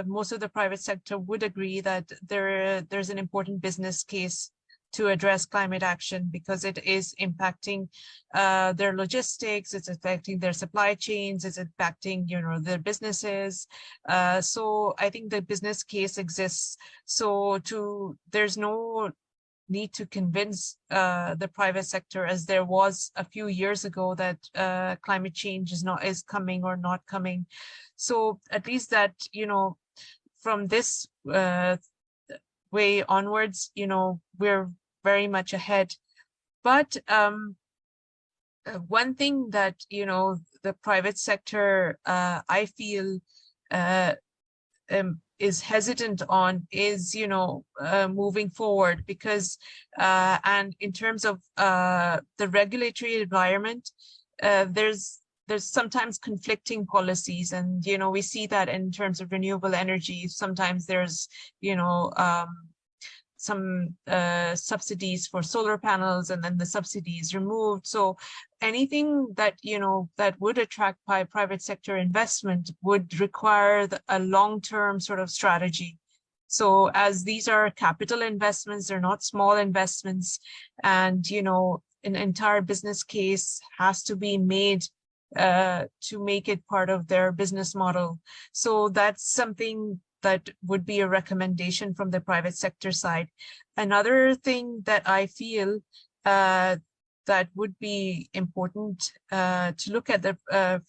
most of the private sector would agree that there's an important business case to address climate action because it is impacting their logistics, it's affecting their supply chains, it's impacting, their businesses. So I think the business case exists. So there's no need to convince the private sector, as there was a few years ago, that climate change is coming or not coming. So at least that, from this way onwards, we're very much ahead. But one thing that, the private sector, I feel, is hesitant on is, moving forward, because, and in terms of the regulatory environment, there's sometimes conflicting policies, and, we see that in terms of renewable energy. Sometimes there's, some subsidies for solar panels, and then the subsidy is removed. So anything that, that would attract private sector investment would require a long-term sort of strategy. So as these are capital investments, they're not small investments, and, an entire business case has to be made to make it part of their business model. So that's something that would be a recommendation from the private sector side. Another thing that I feel that would be important to look at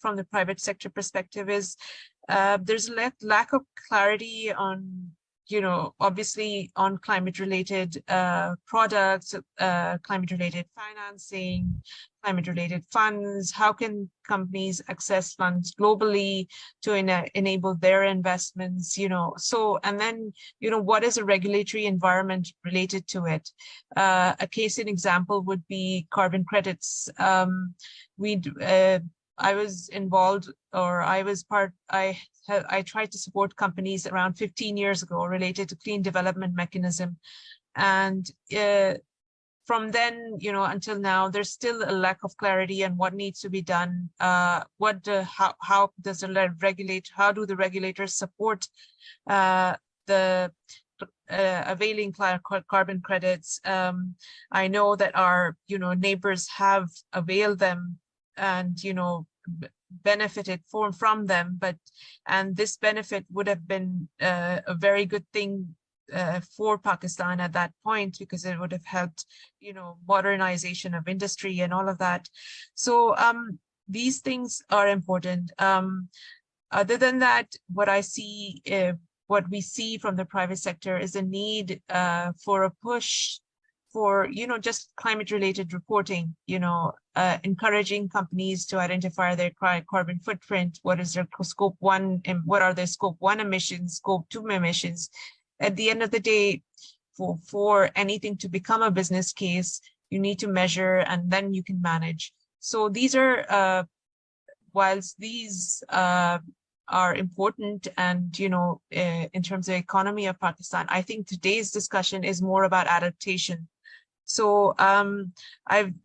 from the private sector perspective is there's a lack of clarity on, obviously on climate-related products, climate-related financing, climate-related funds. How can companies access funds globally to enable their investments, So, and then, what is a regulatory environment related to it? A case in example would be carbon credits. I was involved, or I tried to support companies around 15 years ago related to clean development mechanism. And from then, until now, there's still a lack of clarity on what needs to be done. How do the regulators support the availing carbon credits? I know that our, neighbors have availed them and, benefited from them, and this benefit would have been a very good thing for Pakistan at that point, because it would have helped, modernization of industry and all of that. So these things are important. Other than that, what we see from the private sector is a need for a push for, just climate-related reporting, encouraging companies to identify their carbon footprint. What is their scope 1, and what are their scope 1 emissions, scope 2 emissions? At the end of the day, for anything to become a business case, you need to measure, and then you can manage. So these are, whilst these are important, and, in terms of the economy of Pakistan, I think today's discussion is more about adaptation. So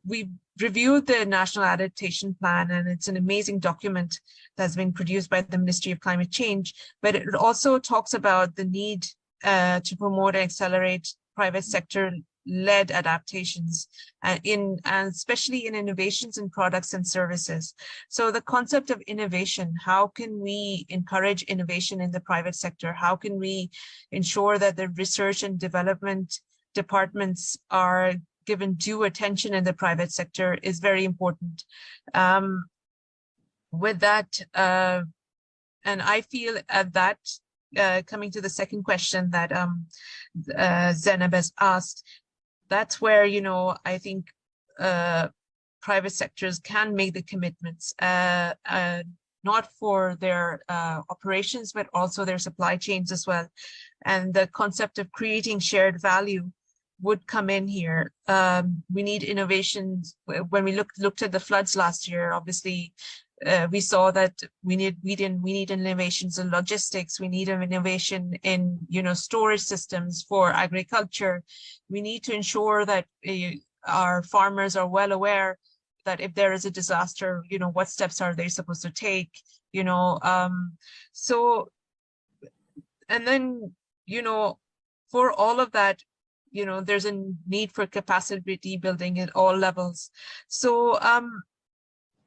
we've reviewed the National Adaptation Plan, and it's an amazing document that's been produced by the Ministry of Climate Change, but it also talks about the need to promote and accelerate private sector-led adaptations, and especially in innovations in products and services. So the concept of innovation, how can we encourage innovation in the private sector? How can we ensure that the research and development departments are given due attention in the private sector is very important. With that, and I feel at that, coming to the second question that Zainab has asked, that's where, I think private sectors can make the commitments, not for their operations, but also their supply chains as well. And the concept of creating shared value would come in here. We need innovations. When we looked at the floods last year, obviously, we saw that we need innovations in logistics. We need an innovation in, storage systems for agriculture. We need to ensure that our farmers are well aware that if there is a disaster, what steps are they supposed to take? So and then, for all of that, there's a need for capacity building at all levels. So,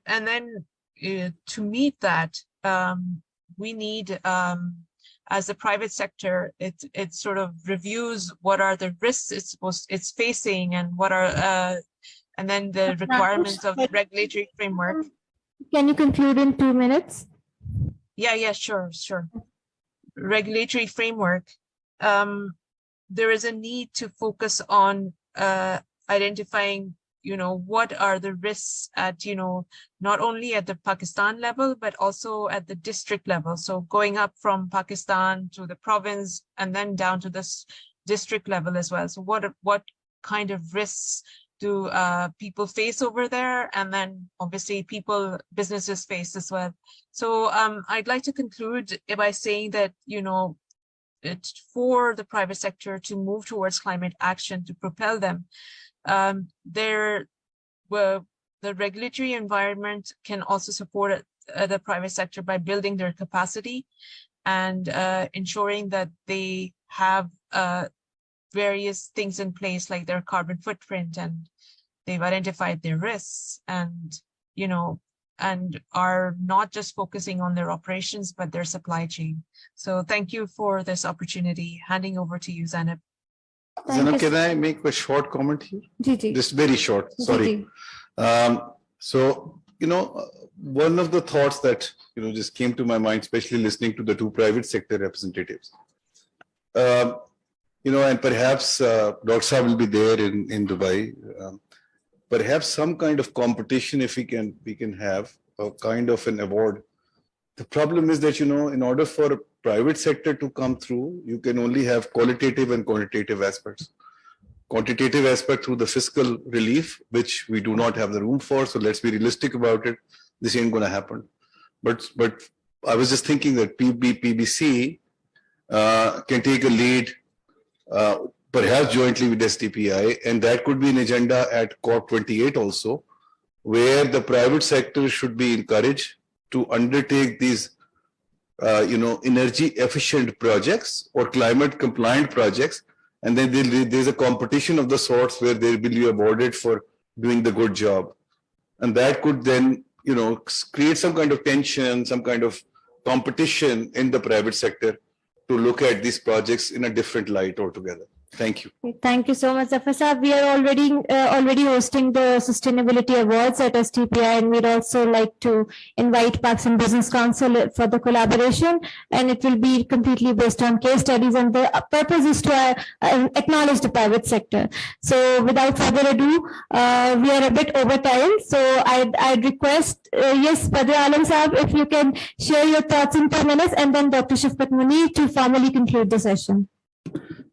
and then to meet that, we need, as the private sector, it sort of reviews what are the risks it's facing, and what are, and then the requirements of the regulatory framework.
Can you conclude in 2 minutes?
Yeah, sure. Regulatory framework. There is a need to focus on identifying, what are the risks at, not only at the Pakistan level, but also at the district level. So going up from Pakistan to the province and then down to this district level as well. So what kind of risks do people face over there? And then obviously businesses face as well. So I'd like to conclude by saying that, for the private sector to move towards climate action, to propel them, the regulatory environment can also support the private sector by building their capacity and ensuring that they have various things in place, like their carbon footprint, and they've identified their risks, and and are not just focusing on their operations, but their supply chain. So thank you for this opportunity. Handing over to you, Zainab.
Zainab, can I make a short comment here? Just very short, sorry. So, one of the thoughts that, just came to my mind, especially listening to the two private sector representatives. And perhaps Dr. Saab will be there in Dubai. Perhaps some kind of competition, if we can have a kind of an award. The problem is that, in order for a private sector to come through, you can only have qualitative and quantitative aspects. Quantitative aspect through the fiscal relief, which we do not have the room for. So let's be realistic about it. This ain't going to happen. But I was just thinking that PBC can take a lead, perhaps jointly with STPI, and that could be an agenda at COP28 also, where the private sector should be encouraged to undertake these, energy efficient projects or climate compliant projects, and then there's a competition of the sorts where they will be awarded for doing the good job, and that could then, create some kind of tension, some kind of competition in the private sector to look at these projects in a different light altogether. Thank you.
Thank you so much, Zafar Saab. We are already hosting the Sustainability Awards at STPI, and we'd also like to invite Pakistan Business Council for the collaboration, and it will be completely based on case studies, and the purpose is to acknowledge the private sector. So without further ado, we are a bit over time, so I'd request, yes, Badr Alam Saab, if you can share your thoughts in 2 minutes, and then Dr. Shafqat Munir to formally conclude the session.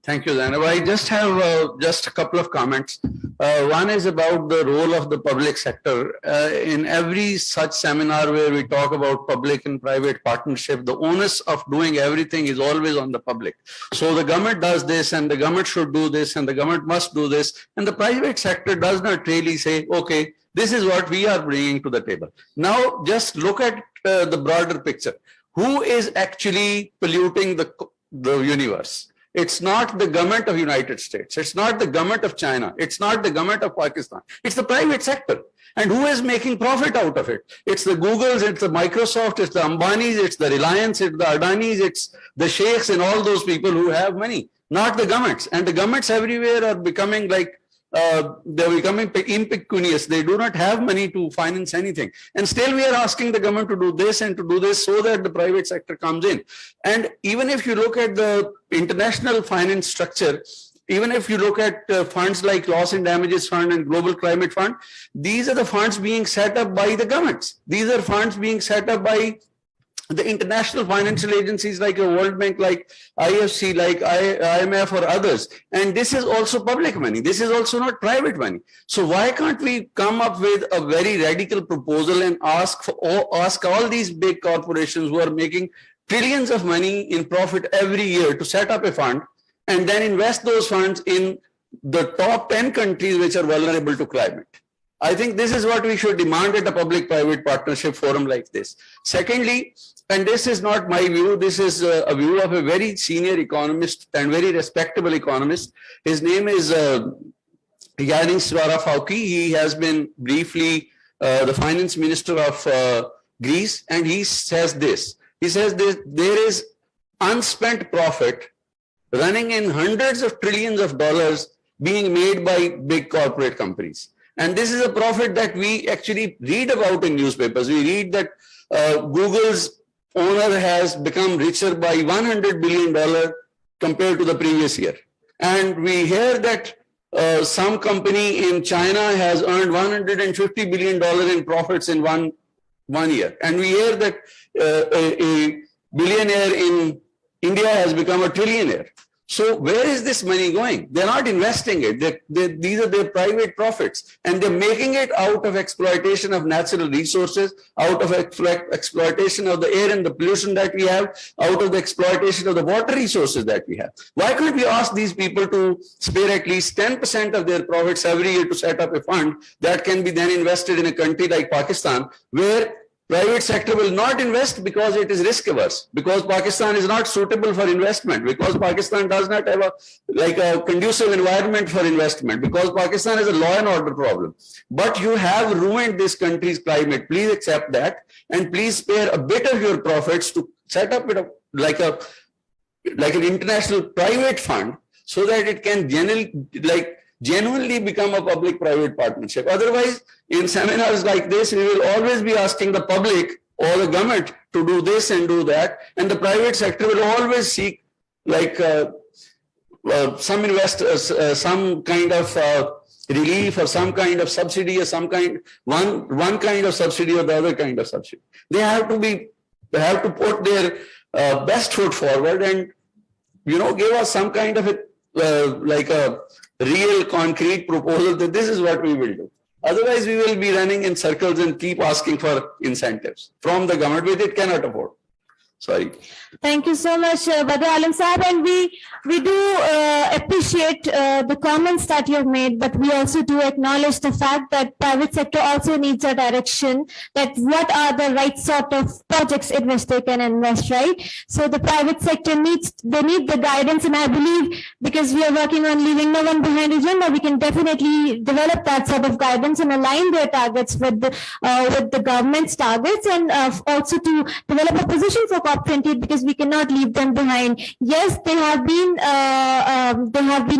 Thank you, Zainab. I just have just a couple of comments. One is about the role of the public sector. In every such seminar where we talk about public and private partnership, the onus of doing everything is always on the public. So the government does this, and the government should do this, and the government must do this. And the private sector does not really say, okay, this is what we are bringing to the table. Now, just look at the broader picture. Who is actually polluting the universe? It's not the government of United States. It's not the government of China. It's not the government of Pakistan. It's the private sector. And who is making profit out of it? It's the Googles, it's the Microsoft, it's the Ambanis, it's the Reliance, it's the Adanis, it's the Sheikhs and all those people who have money, not the governments. And the governments everywhere are becoming like, they're becoming impecunious. They do not have money to finance anything. And still we are asking the government to do this and to do this so that the private sector comes in. And even if you look at the international finance structure, even if you look at funds like Loss and Damages Fund and Global Climate Fund, these are the funds being set up by the governments. These are funds being set up by the international financial agencies like the World Bank, like IFC, like IMF or others. And this is also public money. This is also not private money. So why can't we come up with a very radical proposal and ask all these big corporations who are making trillions of money in profit every year to set up a fund and then invest those funds in the top 10 countries which are vulnerable to climate? I think this is what we should demand at a public-private partnership forum like this. Secondly, and this is not my view, this is a view of a very senior economist and very respectable economist. His name is Yanis Varoufakis. He has been briefly the finance minister of Greece, and he says this. He says there is unspent profit running in hundreds of trillions of dollars being made by big corporate companies. And this is a profit that we actually read about in newspapers. We read that Google's owner has become richer by $100 billion compared to the previous year. And we hear that some company in China has earned $150 billion in profits in one year. And we hear that a billionaire in India has become a trillionaire. So where is this money going? They're not investing it. These are their private profits, and they're making it out of exploitation of natural resources, out of exploitation of the air and the pollution that we have, out of the exploitation of the water resources that we have. Why can't we ask these people to spare at least 10% of their profits every year to set up a fund that can be then invested in a country like Pakistan, where private sector will not invest because it is risk averse, because Pakistan is not suitable for investment, because Pakistan does not have a conducive environment for investment, because Pakistan has a law and order problem. But you have ruined this country's climate. Please accept that, and please spare a bit of your profits to set up it like an international private fund, so that it can genuinely become a public-private partnership. Otherwise, in seminars like this, we will always be asking the public or the government to do this and do that, and the private sector will always seek some investors, some kind of relief or some kind of subsidy or some kind, one kind of subsidy or the other kind of subsidy. They have to put their best foot forward and, give us some kind of a real concrete proposal that this is what we will do. Otherwise, we will be running in circles and keep asking for incentives from the government, which it cannot afford. Sorry.
Thank you so much, Badr Alam Sahab. And we do appreciate the comments that you've made, but we also do acknowledge the fact that private sector also needs a direction, that what are the right sort of projects in which they can invest, right? So the private sector need the guidance, and I believe because we are working on leaving no one behind agenda, we can definitely develop that sort of guidance and align their targets with the government's targets, and also to develop a position for COP28, because we cannot leave them behind. Yes, they have been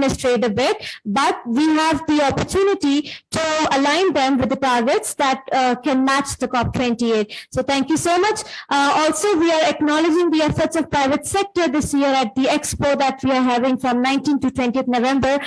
astrayed a bit, but we have the opportunity to align them with the targets that can match the COP28. So thank you so much. Also, we are acknowledging the efforts of private sector this year at the expo that we are having from 19th to 20th November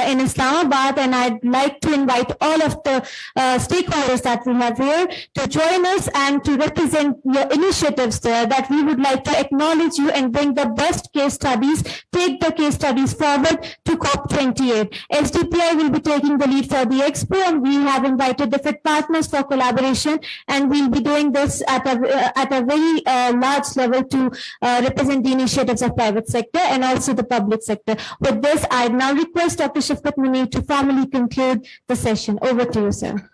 in Islamabad, and I'd like to invite all of the stakeholders that we have here to join us and to represent your initiatives there, that we would like to acknowledge you and bring the best case studies, take the case studies forward to COP28. SDPI will be taking the lead for the expo, and we have invited different partners for collaboration, and we'll be doing this at a very large level to represent the initiatives of private sector and also the public sector. With this, I now request Dr. Shafqat Munir to formally conclude the session. Over to you, sir.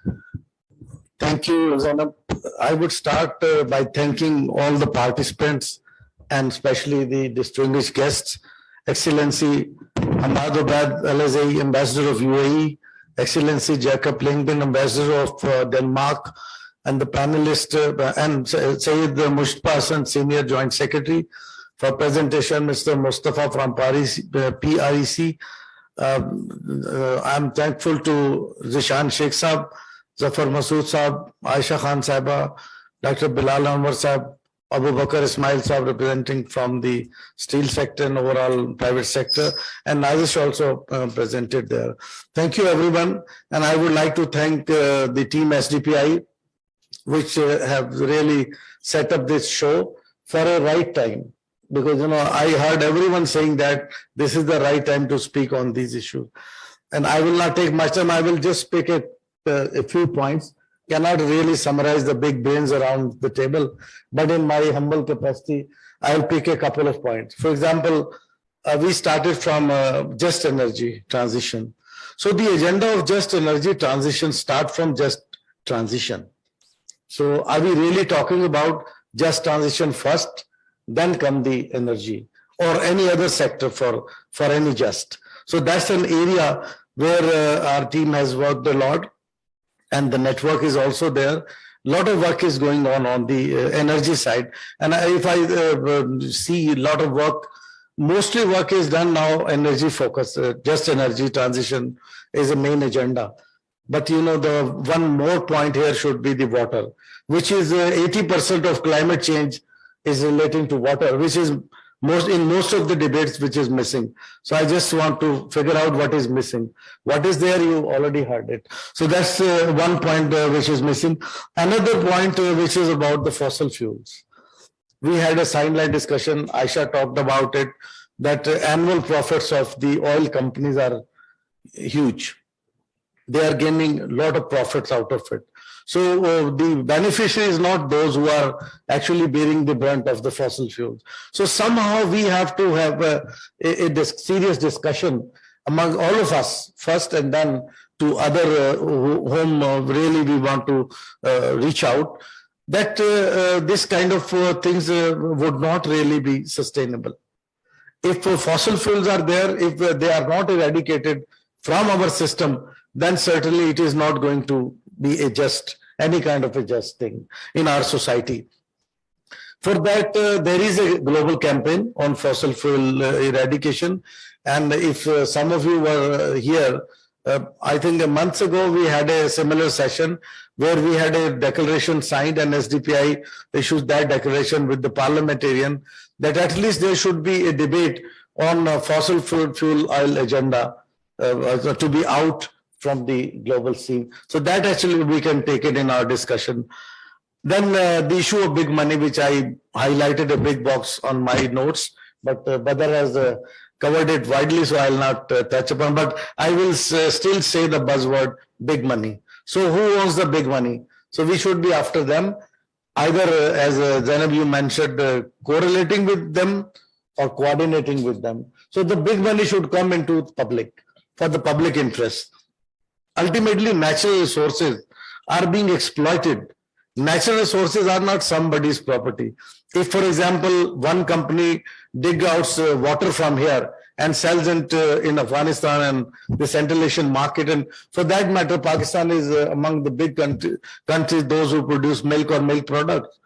Thank you, Zainab. I would start by thanking all the participants and especially the distinguished guests, Excellency Hamad Obad Al-Azai, Ambassador of UAE, Excellency Jacob Langdon, Ambassador of Denmark, and the panelist and Syed Mustafa Hassan, Senior Joint Secretary. For presentation, Mr. Mustafa from PREC. I'm thankful to Zishan Sheikh Saab, Zafar Masood Saab, Aisha Khan Saiba, Dr. Bilal Anwar Saab, Abu Bakr Ismail Saab, representing from the steel sector and overall private sector, and Nazish also presented there. Thank you, everyone. And I would like to thank the team SDPI, which have really set up this show for a right time. Because, I heard everyone saying that this is the right time to speak on these issues. And I will not take much time. I will just pick a few points. Cannot really summarize the big brains around the table, but in my humble capacity, I'll pick a couple of points. For example, we started from just energy transition. So the agenda of just energy transition start from just transition. So are we really talking about just transition first, then come the energy or any other sector for any just? So that's an area where our team has worked a lot, and the network is also there. A lot of work is going on the energy side. And if I see a lot of work, mostly work is done now energy focused, just energy transition is a main agenda. But the one more point here should be the water, which is 80% of climate change is relating to water, which is most of the debates which is missing. So I just want to figure out what is missing. What is there, you already heard it. So that's one point which is missing. Another point which is about the fossil fuels. We had a sideline discussion, Aisha talked about it, that annual profits of the oil companies are huge. They are gaining a lot of profits out of it. So the beneficiary is not those who are actually bearing the brunt of the fossil fuels. So somehow we have to have a serious discussion among all of us first, and then to other whom really we want to reach out, that this kind of things would not really be sustainable. If fossil fuels are there, if they are not eradicated from our system, then certainly it is not going to be any kind of a just thing in our society. For that, there is a global campaign on fossil fuel eradication. And if some of you were here, I think a month ago, we had a similar session where we had a declaration signed, and SDPI issued that declaration with the parliamentarian that at least there should be a debate on fossil fuel oil agenda to be out from the global scene. So that actually we can take it in our discussion. Then the issue of big money, which I highlighted a big box on my notes, but Badar has covered it widely, so I'll not touch upon, but I will still say the buzzword big money. So who owns the big money? So we should be after them, either as Zainab you mentioned, correlating with them or coordinating with them. So the big money should come into public, for the public interest. Ultimately, natural resources are being exploited. Natural resources are not somebody's property. If, for example, one company digs out water from here and sells it in Afghanistan and the Central Asian market, and for that matter, Pakistan is among the big countries, those who produce milk or milk products.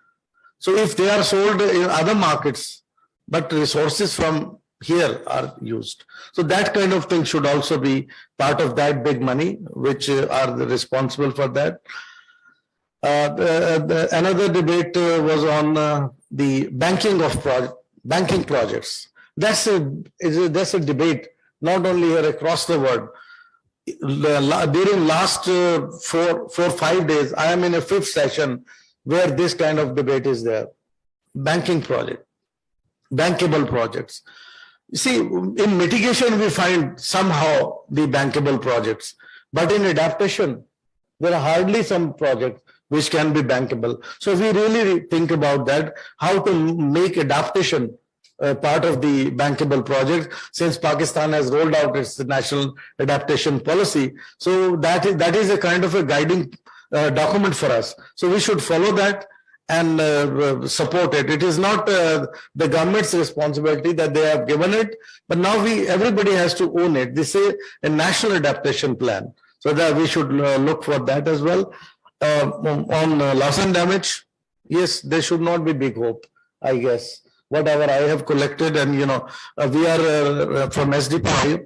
So if they are sold in other markets, but resources from here are used. So that kind of thing should also be part of that big money, which are responsible for that. Another debate was on the banking projects. That's a debate not only here across the world. During last 4-5 days, I am in a 5th session where this kind of debate is there. Banking project, bankable projects. You see, in mitigation, we find somehow the bankable projects, but in adaptation, there are hardly some projects which can be bankable. So we really think about that, how to make adaptation part of the bankable project, since Pakistan has rolled out its national adaptation policy. So that is a kind of a guiding document for us. So we should follow that and support it. It is not the government's responsibility that they have given it, but now everybody has to own it. This is a national adaptation plan, so that we should look for that as well. On loss and damage, yes, there should not be big hope, I guess. Whatever I have collected, and we are from SDPI,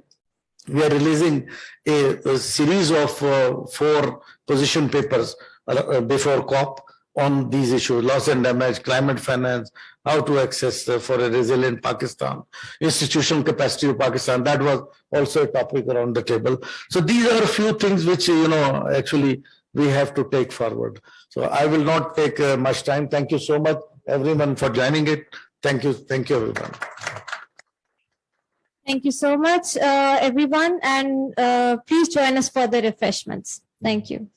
we are releasing a series of 4 position papers before COP on these issues: loss and damage, climate finance, how to access for a resilient Pakistan, institutional capacity of Pakistan. That was also a topic around the table. So these are a few things which, actually we have to take forward. So I will not take much time. Thank you so much, everyone, for joining it. Thank you, everyone.
Thank you so much, everyone, and please join us for the refreshments. Thank you.